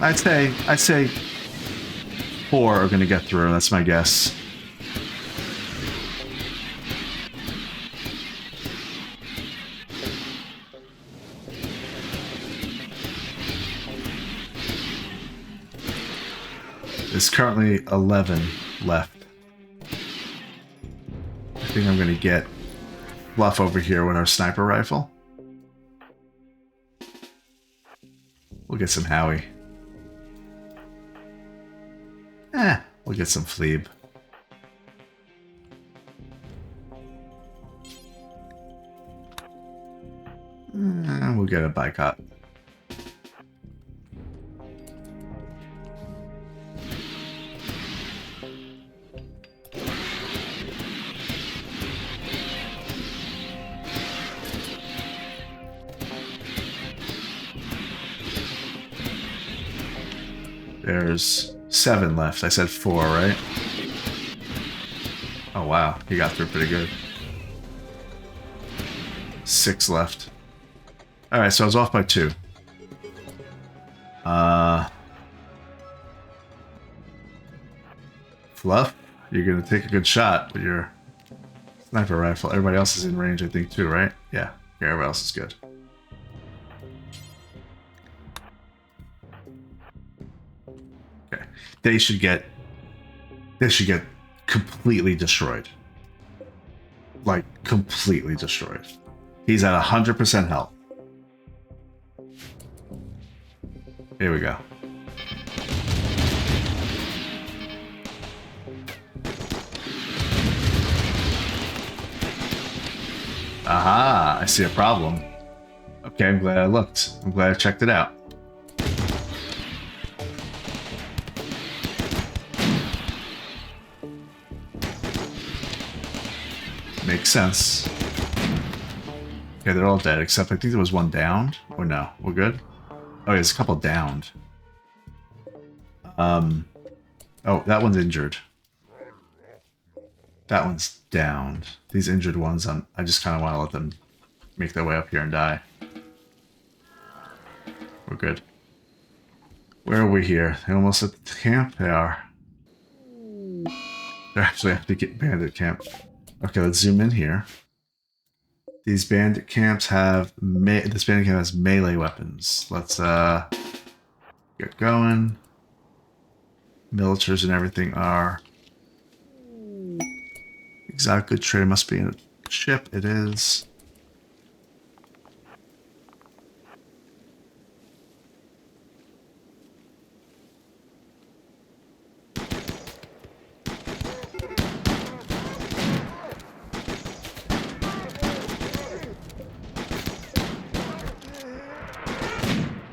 I'd say 4 are going to get through. That's my guess. There's currently 11 left. I think I'm going to get Fluff over here with our sniper rifle. We'll get some Howie. We'll get some Fleeb. We'll get a Bicot. There's 7 left. I said 4, right? Oh wow, he got through pretty good. 6 left. Alright, so I was off by 2. Fluff, you're gonna take a good shot with your sniper rifle. Everybody else is in range, I think, too, right? Yeah, everybody else is good. they should get completely destroyed. Like completely destroyed. He's at 100% health. Here we go. Aha, I see a problem. Okay, I'm glad I looked. I'm glad I checked it out. Makes sense. Okay, they're all dead, except I think there was one downed. Or no, we're good? Oh, there's a couple downed. Oh, that one's injured. That one's downed. These injured ones, I just kind of want to let them make their way up here and die. We're good. Where are we here? They almost at the camp? They are. They actually have to get bandit camp. Okay, let's zoom in here. These bandit camps have this bandit camp has melee weapons. Let's get going. Militars and everything are exotic good trade. Must be in a ship. It is.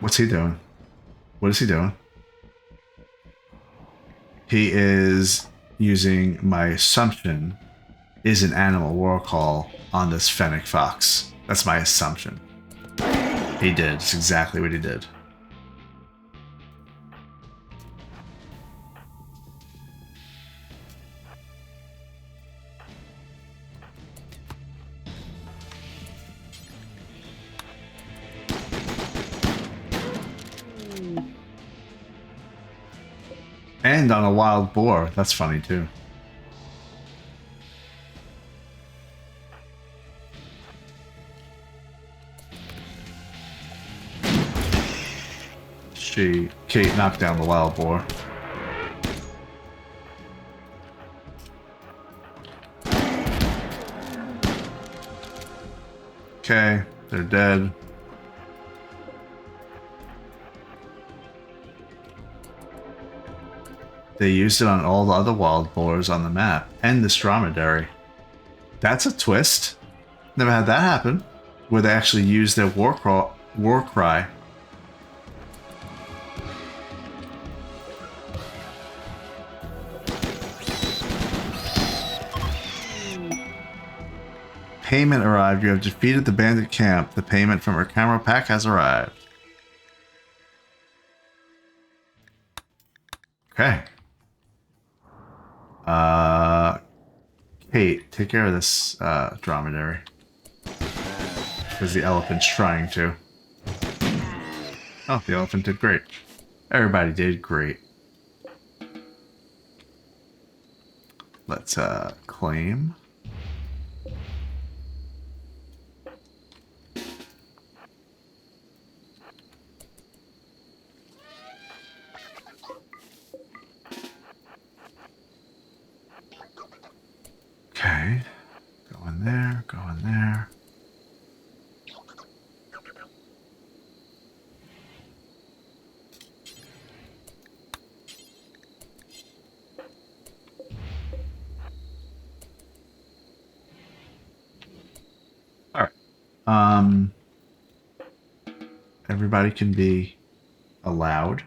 What's he doing? What is he doing? He is using my assumption is an animal war call on this Fennec Fox. That's my assumption. He did. That's exactly what he did. And on a wild boar. That's funny too. Kate knocked down the wild boar. Okay, they're dead. They used it on all the other wild boars on the map, and this dromedary. That's a twist. Never had that happen, where they actually used their war cry. Payment arrived. You have defeated the bandit camp. The payment from our camera pack has arrived. Okay. Kate, take care of this dromedary. Because the elephant's trying to. Oh, the elephant did great. Everybody did great. Let's claim. Okay, go in there, go in there. All right. Everybody can be allowed.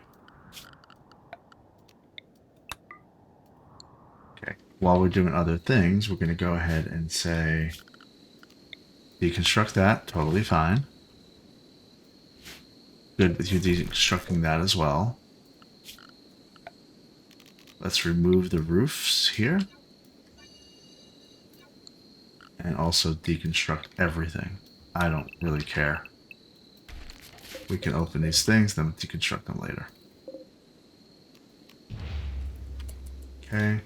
While we're doing other things, we're going to go ahead and say deconstruct that. Totally fine. Good with you deconstructing that as well. Let's remove the roofs here. And also deconstruct everything. I don't really care. We can open these things, then deconstruct them later. Okay.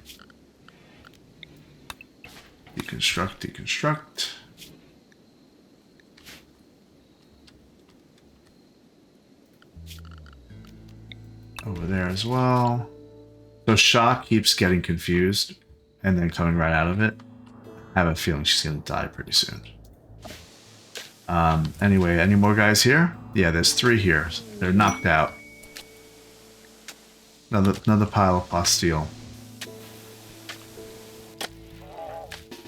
Deconstruct, deconstruct. Over there as well. So Shaw keeps getting confused and then coming right out of it. I have a feeling she's going to die pretty soon. Anyway, any more guys here? Yeah, there's 3 here. They're knocked out. Another pile of plasteel.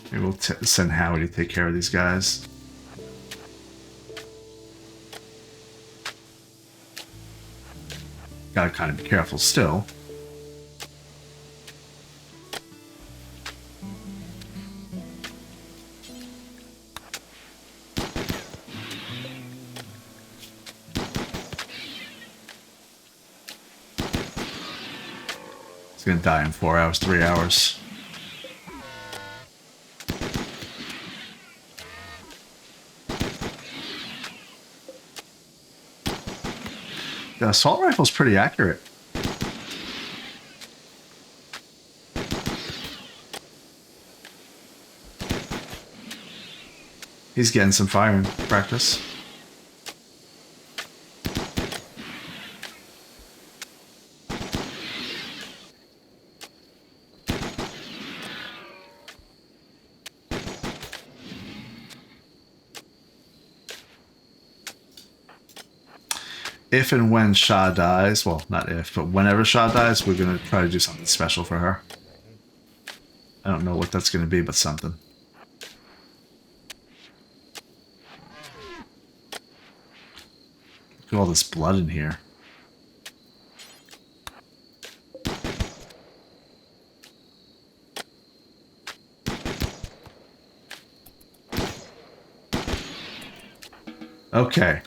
Maybe we'll send Howie to take care of these guys. Gotta kind of be careful still. He's gonna die in 4 hours, 3 hours. The assault rifle's pretty accurate. He's getting some firing practice. If and when Shah dies, well, not if, but whenever Shah dies, we're going to try to do something special for her. I don't know what that's going to be, but something. Look at all this blood in here. Okay.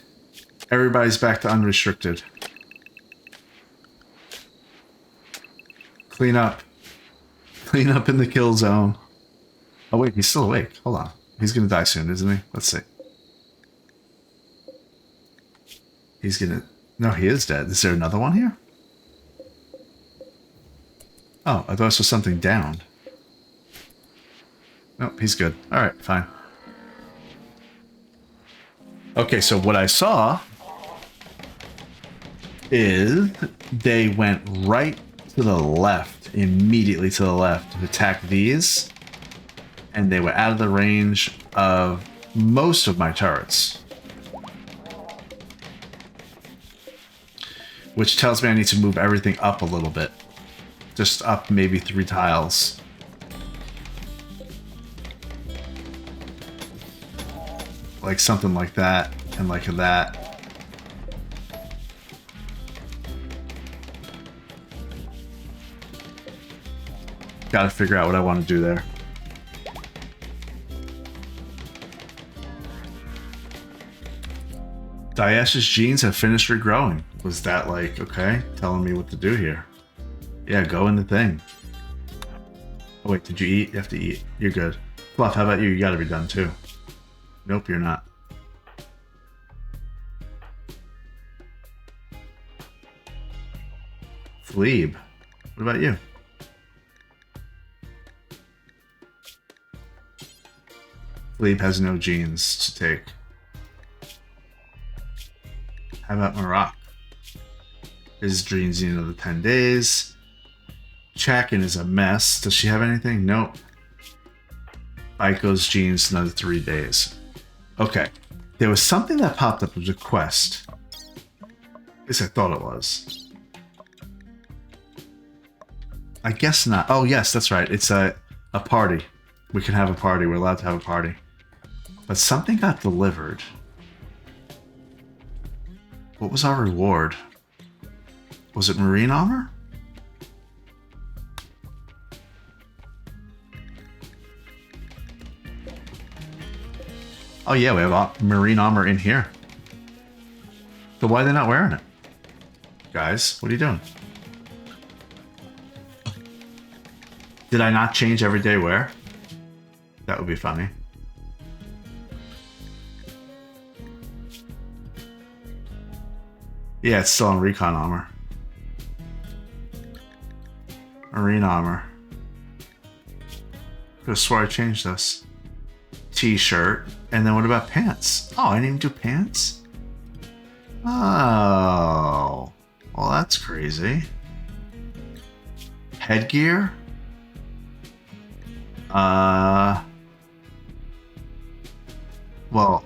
Everybody's back to unrestricted. Clean up. Clean up in the kill zone. Oh wait, he's still awake. Hold on. He's gonna die soon, isn't he? Let's see. He's gonna... No, he is dead. Is there another one here? Oh, I thought I saw something down. Nope, he's good. Alright, fine. Okay, so what I saw is they went right to the left, immediately to the left, to attack these, and they were out of the range of most of my turrets. Which tells me I need to move everything up a little bit. Just up maybe 3 tiles. Like something like that, and like that. Gotta figure out what I want to do there. Daesh's genes have finished regrowing. Was that like, okay, telling me what to do here? Yeah, go in the thing. Oh wait, did you eat? You have to eat. You're good. Fluff, how about you? You gotta be done too. Nope, you're not. Fleeb, what about you? Fleeb has no genes to take. How about Marak? His genes need another 10 days. Chakin is a mess. Does she have anything? Nope. Aiko's genes another 3 days. Okay. There was something that popped up as a quest. At least I thought it was. I guess not. Oh yes, that's right. It's a party. We can have a party. We're allowed to have a party. But something got delivered. What was our reward? Was it marine armor? Oh yeah, we have marine armor in here. So why are they not wearing it? Guys, what are you doing? Did I not change everyday wear? That would be funny. Yeah, it's still on recon armor. Marine armor. Could have swore I changed this. T-shirt. And then what about pants? Oh, I didn't even do pants? Oh. Well, that's crazy. headgear. Well,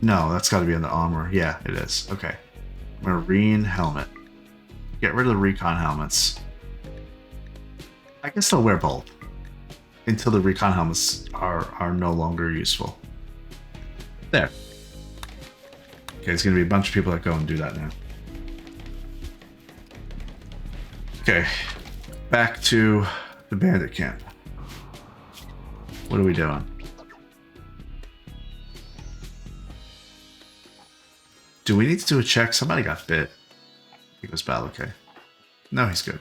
no, that's got to be in the armor. Yeah, it is. Okay. Marine helmet. Get rid of the recon helmets. I can still wear both until the recon helmets are no longer useful. There. Okay, there's going to be a bunch of people that go and do that now. Okay, back to the bandit camp. What are we doing? Do we need to do a check? Somebody got bit. He goes bad. Okay. No, he's good.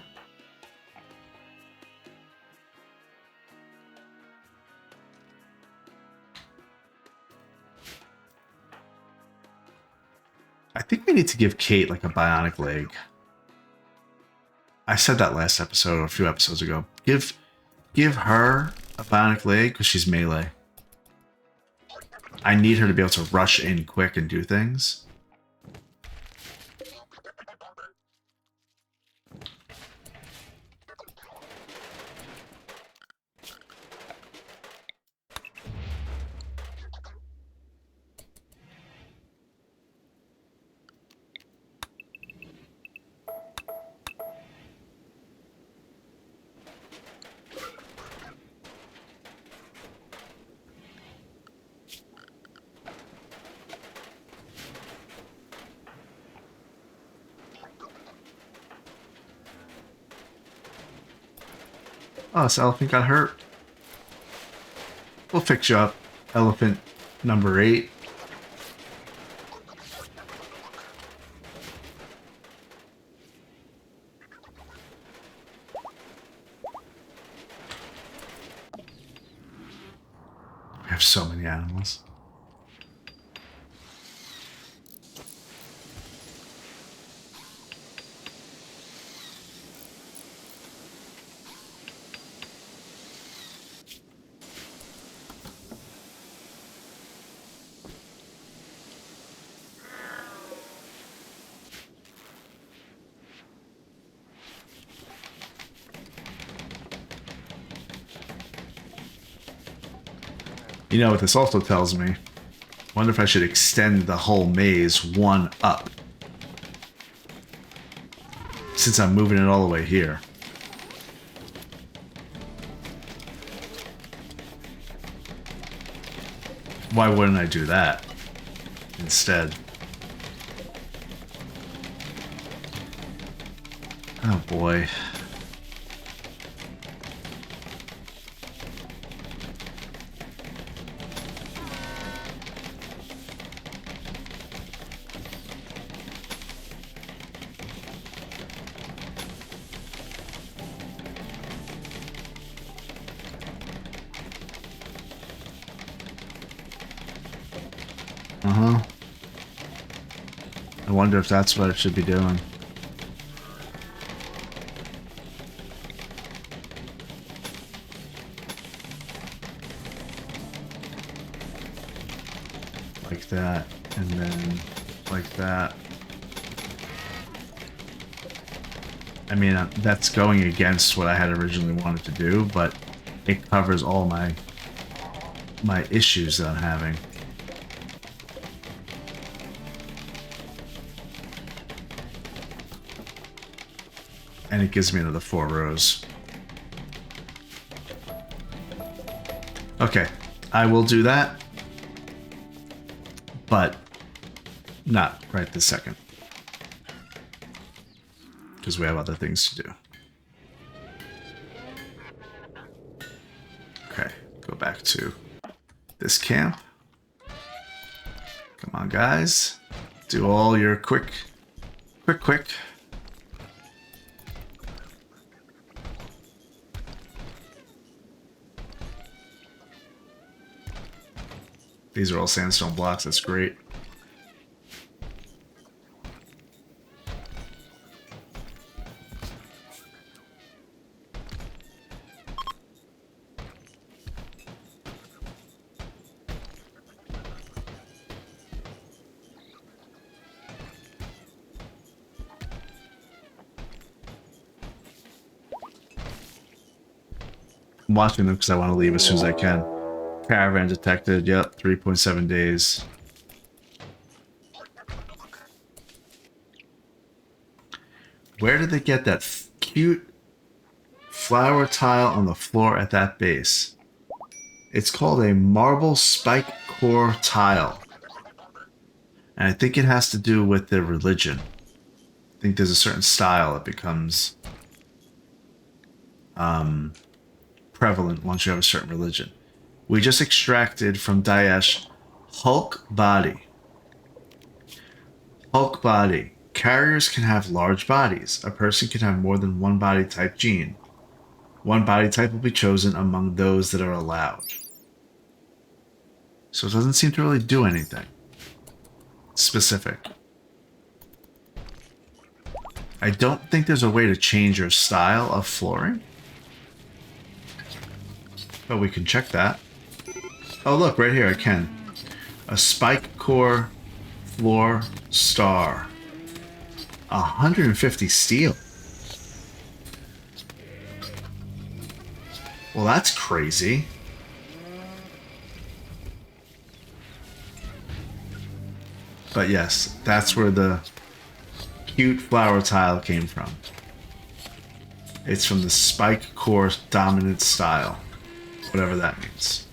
I think we need to give Kate like a bionic leg. I said that last episode or a few episodes ago. Give her a bionic leg because she's melee. I need her to be able to rush in quick and do things. Oh, this elephant got hurt. We'll fix you up. Elephant number 8. We have so many animals. You know what this also tells me? Wonder if I should extend the whole maze 1 up. Since I'm moving it all the way here. Why wouldn't I do that instead? Oh boy. I wonder if that's what it should be doing. Like that, and then like that. I mean, that's going against what I had originally wanted to do, but it covers all my issues that I'm having. And it gives me another 4 rows. Okay, I will do that, but not right this second, because we have other things to do. Okay, go back to this camp. Come on, guys. Do all your quick. These are all sandstone blocks, that's great. I'm watching them because I want to leave as soon as I can. Caravan detected. Yep, 3.7 days. Where did they get that cute flower tile on the floor at that base? It's called a marble spike core tile. And I think it has to do with their religion. I think there's a certain style that becomes prevalent once you have a certain religion. We just extracted from Daesh Hulk Body. Hulk Body. Carriers can have large bodies. A person can have more than one body type gene. One body type will be chosen among those that are allowed. So it doesn't seem to really do anything specific. I don't think there's a way to change your style of flooring. But we can check that. Oh, look, right here I can. A spike core floor star. 150 steel. Well, that's crazy. But yes, that's where the cute flower tile came from. It's from the spike core dominant style. Whatever that means.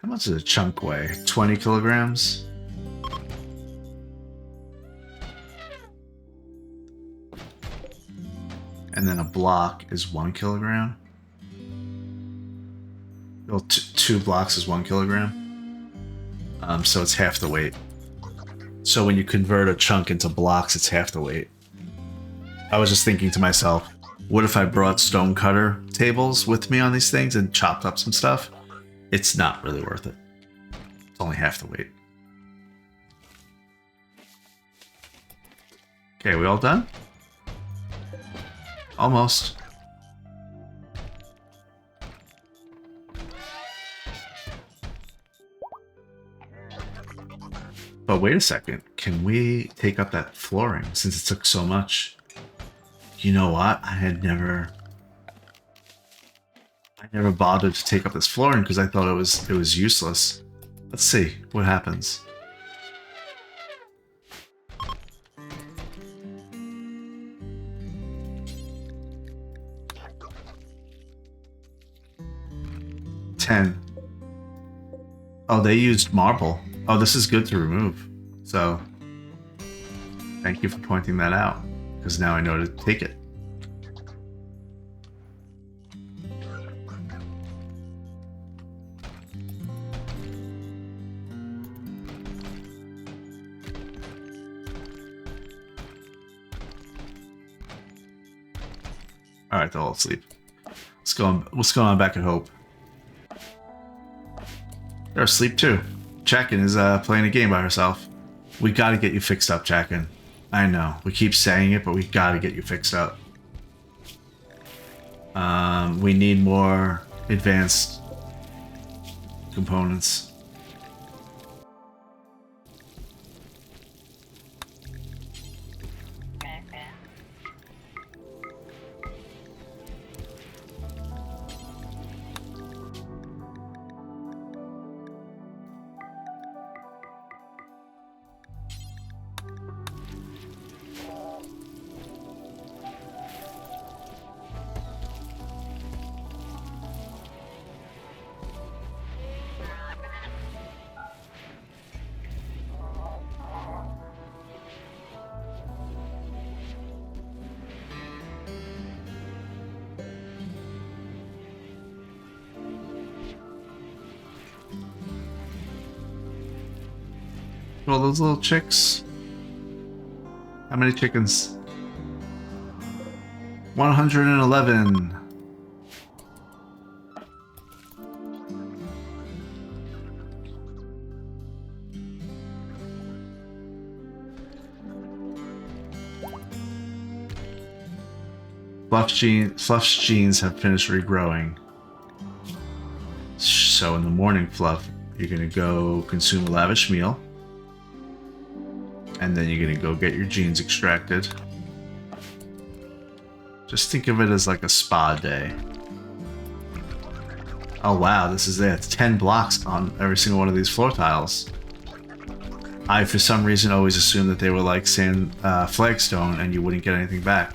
How much does a chunk weigh? 20 kilograms? And then a block is 1 kilogram? Well, 2 blocks is 1 kilogram. So it's half the weight. So when you convert a chunk into blocks, it's half the weight. I was just thinking to myself, what if I brought stone cutter tables with me on these things and chopped up some stuff? It's not really worth it. It's only half the weight. Okay, we all done? Almost. But wait a second. Can we take up that flooring since it took so much? You know what? I never bothered to take up this flooring because I thought it was useless. Let's see what happens. Oh, they used marble. Oh, this is good to remove. So, thank you for pointing that out, because now I know to take it. Alright, they're all asleep. Let's go on back at Hope. They're asleep too. Chakin is playing a game by herself. We gotta get you fixed up, Chakin. I know, we keep saying it, but we gotta get you fixed up. We need more advanced components. Well, those little chicks. How many chickens? 111. Fluff's genes have finished regrowing. So in the morning, Fluff, you're gonna go consume a lavish meal. And then you're gonna go get your genes extracted. Just think of it as like a spa day. Oh wow, this is it. It's 10 blocks on every single one of these floor tiles. I, for some reason, always assumed that they were like sand, flagstone and you wouldn't get anything back.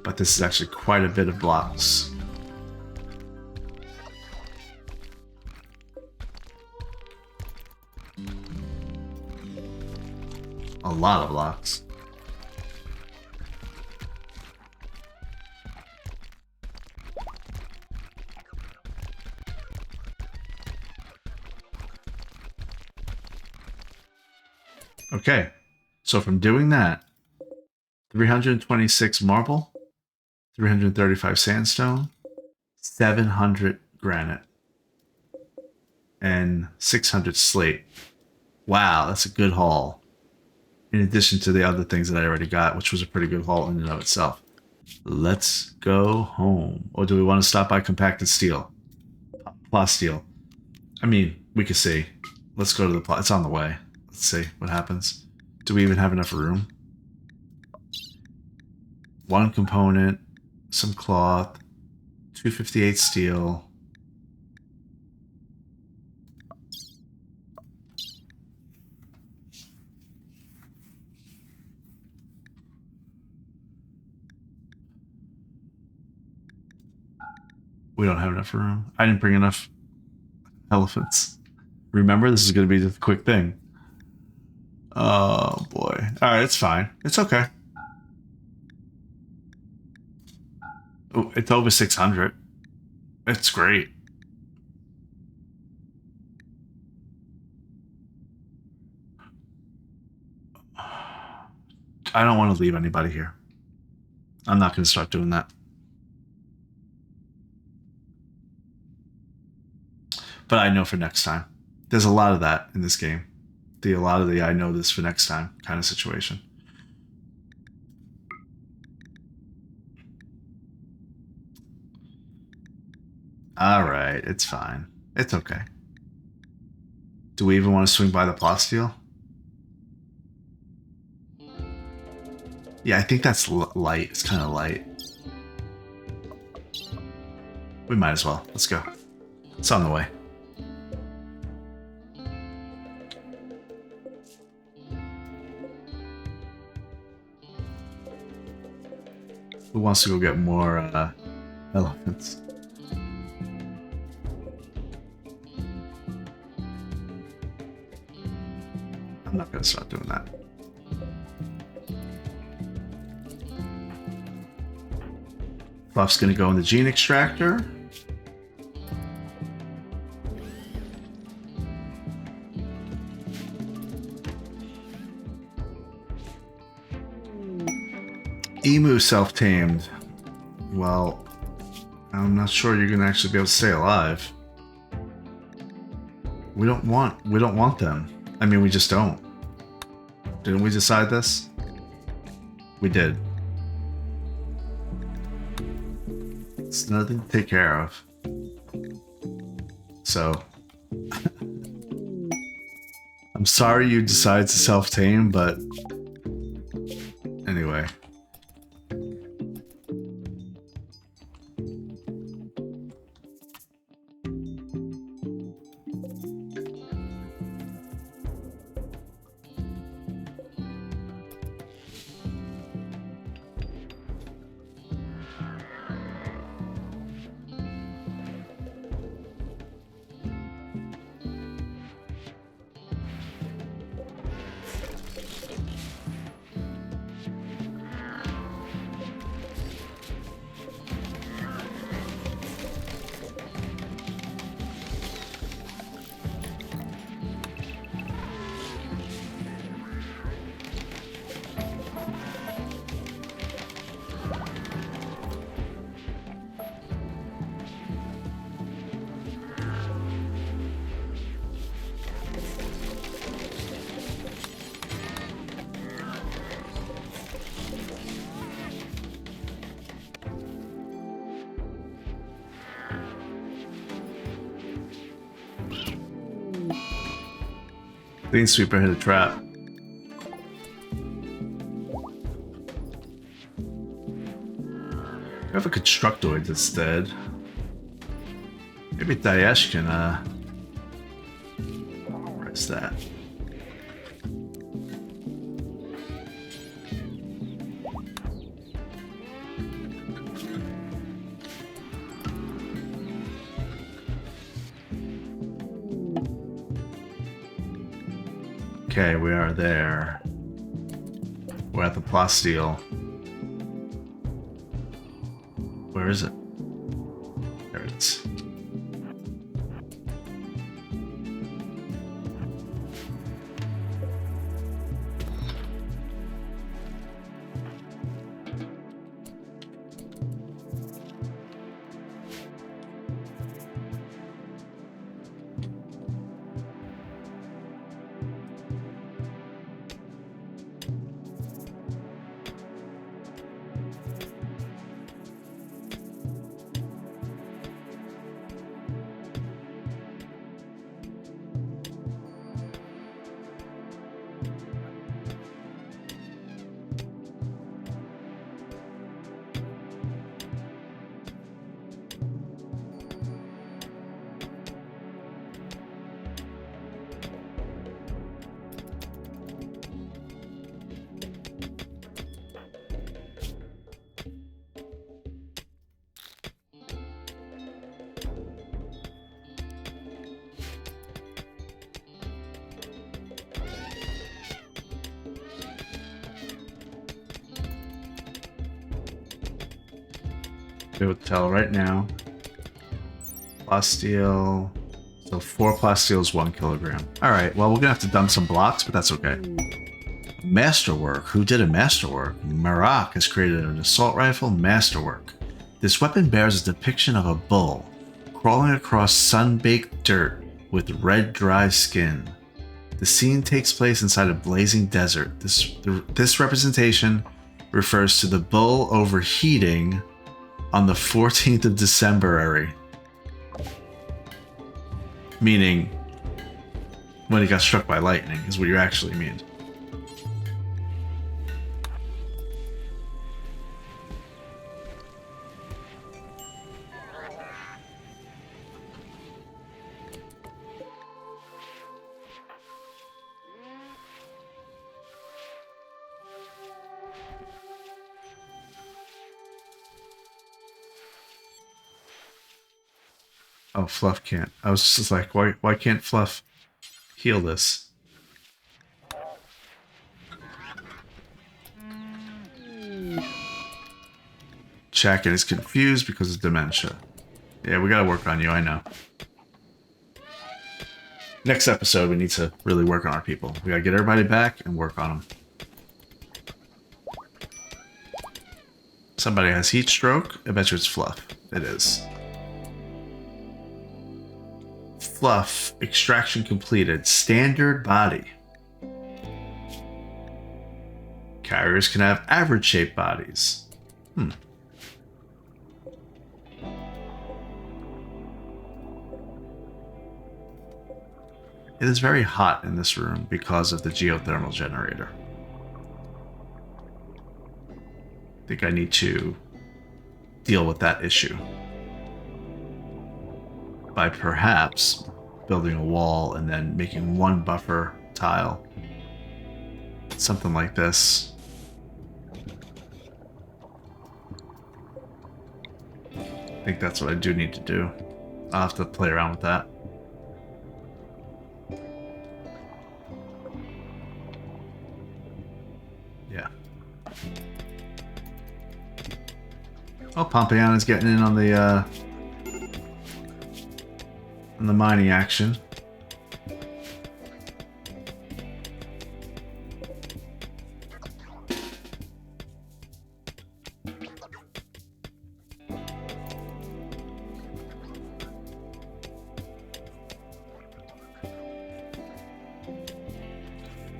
But this is actually quite a bit of blocks. A lot of blocks. Okay, so from doing that, 326 marble, 335 sandstone, 700 granite, and 600 slate. Wow, that's a good haul. In addition to the other things that I already got, which was a pretty good haul in and of itself. Let's go home. Or do we want to stop by compacted steel? Plasteel. I mean, we could see. Let's go to the it's on the way. Let's see what happens. Do we even have enough room? One component, some cloth, 258 steel. We don't have enough room. I didn't bring enough elephants. Remember, this is going to be just a quick thing. Oh boy. Alright, it's fine. It's okay. Oh, it's over 600. It's great. I don't want to leave anybody here. I'm not going to start doing that. But I know for next time. There's a lot of that in this game. A lot of the I know this for next time kind of situation. Alright, it's fine. It's okay. Do we even want to swing by the plasteel? Yeah, I think that's light. It's kind of light. We might as well. Let's go. It's on the way. Who wants to go get more elephants? I'm not going to start doing that. Fluff's going to go in the gene extractor. Emu self-tamed. Well, I'm not sure you're gonna actually be able to stay alive. We don't want them. I mean, we just don't. Didn't we decide this? We did. It's nothing to take care of. So I'm sorry you decided to self-tame, but anyway. Clean Sweeper hit a trap. We have a Constructoid instead. Maybe Daesh can, where's that? Okay, we are there. We're at the Plasteel. Where is it? There it is. Be able to tell right now. Plasteel. So 4 Plasteels, 1 kilogram. Alright, well, we're gonna have to dump some blocks, but that's okay. Masterwork. Who did a masterwork? Marak has created an assault rifle masterwork. This weapon bears a depiction of a bull crawling across sun-baked dirt with red, dry skin. The scene takes place inside a blazing desert. This representation refers to the bull overheating on the 14th of December, meaning when he got struck by lightning is what you actually mean. Oh, Fluff can't. I was just like, why can't Fluff heal this? Chacken is confused because of dementia. Yeah, we gotta work on you, I know. Next episode, we need to really work on our people. We gotta get everybody back and work on them. Somebody has heat stroke. I bet you it's Fluff. It is. Fluff, extraction completed. Standard body. Carriers can have average shaped bodies. It is very hot in this room because of the geothermal generator. I think I need to deal with that issue by perhaps building a wall and then making one buffer tile. Something like this. I think that's what I do need to do. I'll have to play around with that. Yeah. Oh, Pompeiana's getting in on the mining action.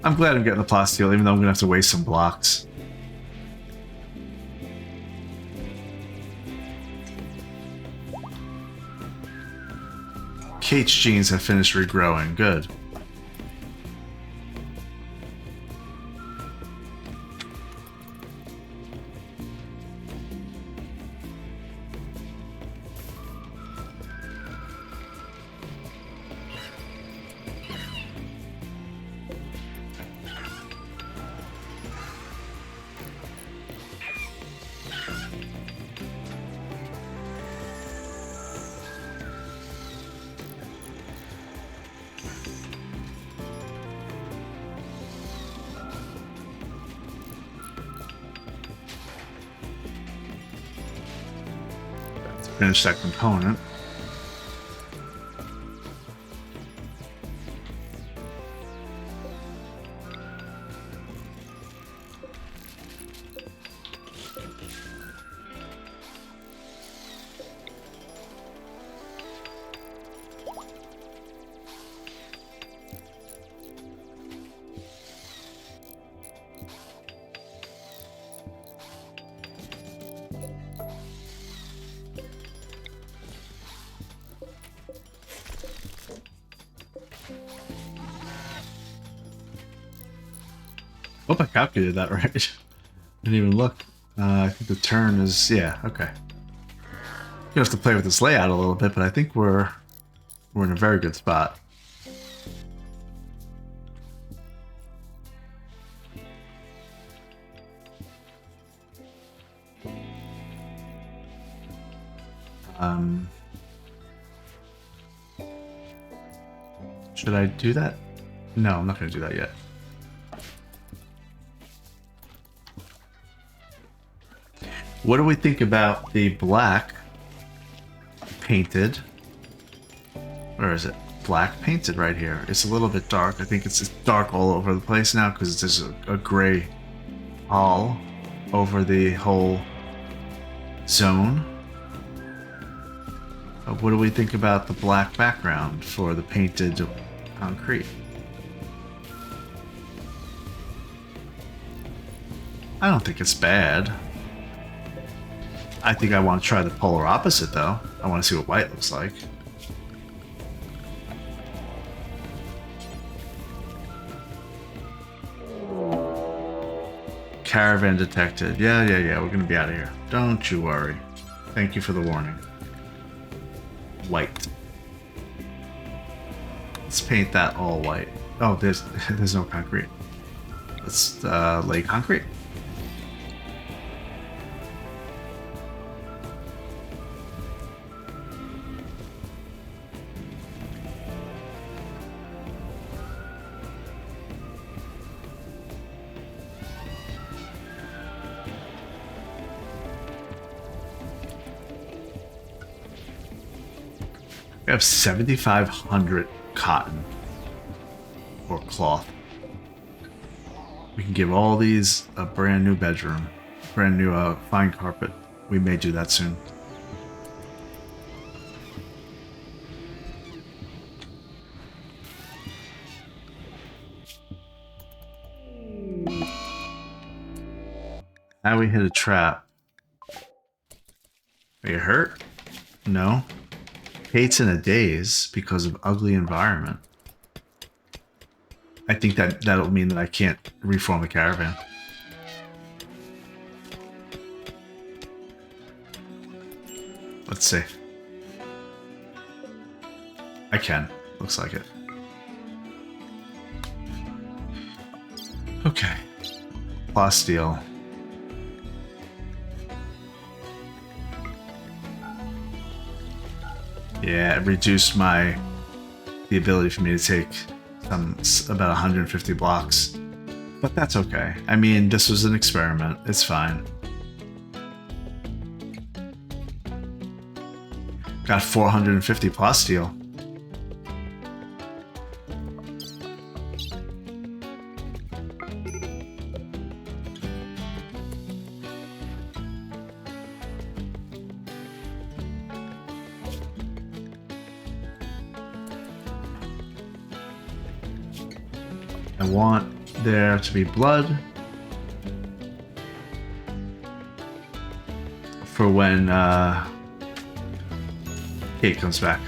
I'm glad I'm getting the plasteel, even though I'm gonna have to waste some blocks. Kate's genes have finished regrowing. Good. finish that component. Hope I calculated that right. Didn't even look. I think the turn is, yeah, okay. You have to play with this layout a little bit, but I think we're in a very good spot. Should I do that? No, I'm not going to do that yet. What do we think about the black painted? Where is it? Black painted right here. It's a little bit dark. I think it's dark all over the place now because there's a gray all over the whole zone. What do we think about the black background for the painted concrete? I don't think it's bad. I think I want to try the polar opposite, though. I want to see what white looks like. Caravan detected. Yeah, we're going to be out of here. Don't you worry. Thank you for the warning. White. Let's paint that all white. Oh, there's no concrete. Let's lay concrete. We have 7,500 cotton or cloth. We can give all these a brand new bedroom, brand new fine carpet. We may do that soon. Now we hit a trap. Are you hurt? No. Hates in a daze because of ugly environment. I think that'll mean that I can't reform the caravan. Let's see. I can. Looks like it. Okay. Plasteel. Yeah, it reduced the ability for me to take about 150 blocks. But that's okay. I mean, this was an experiment. It's fine. Got 450 plasteel. I want there to be blood for when Kate comes back.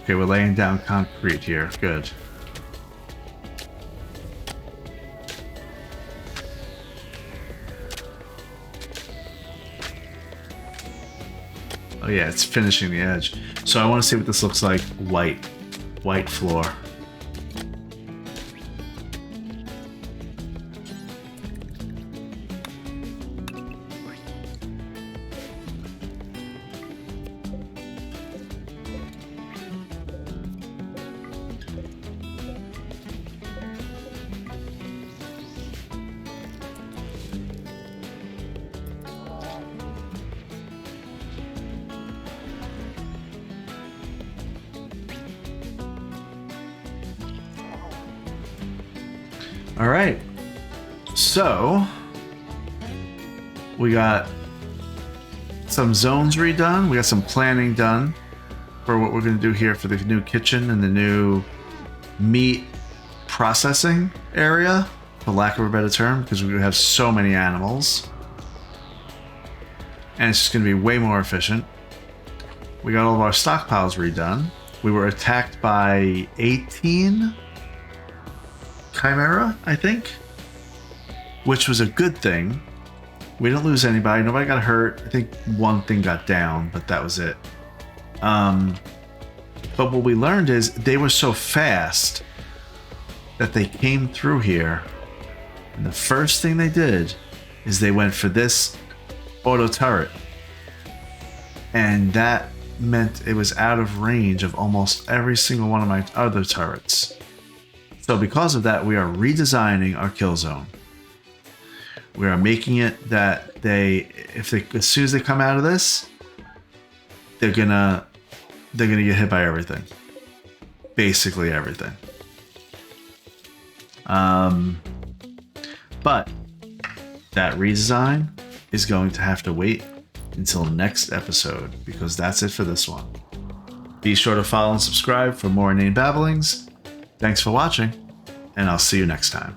Okay, we're laying down concrete here. Good. Oh yeah, it's finishing the edge. So I want to see what this looks like. White floor. All right, so we got some zones redone. We got some planning done for what we're going to do here for the new kitchen and the new meat processing area, for lack of a better term, because we have so many animals. And it's just going to be way more efficient. We got all of our stockpiles redone. We were attacked by 18 Chimera, I think, which was a good thing. We didn't lose anybody. Nobody got hurt. I think one thing got down, but that was it. But what we learned is they were so fast that they came through here, and the first thing they did is they went for this auto turret, and that meant it was out of range of almost every single one of my other turrets. So because of that, we are redesigning our kill zone. We are making it that as soon as they come out of this, they're gonna get hit by everything, basically everything. But that redesign is going to have to wait until next episode, because that's it for this one. Be sure to follow and subscribe for more inane babblings. Thanks for watching, and I'll see you next time.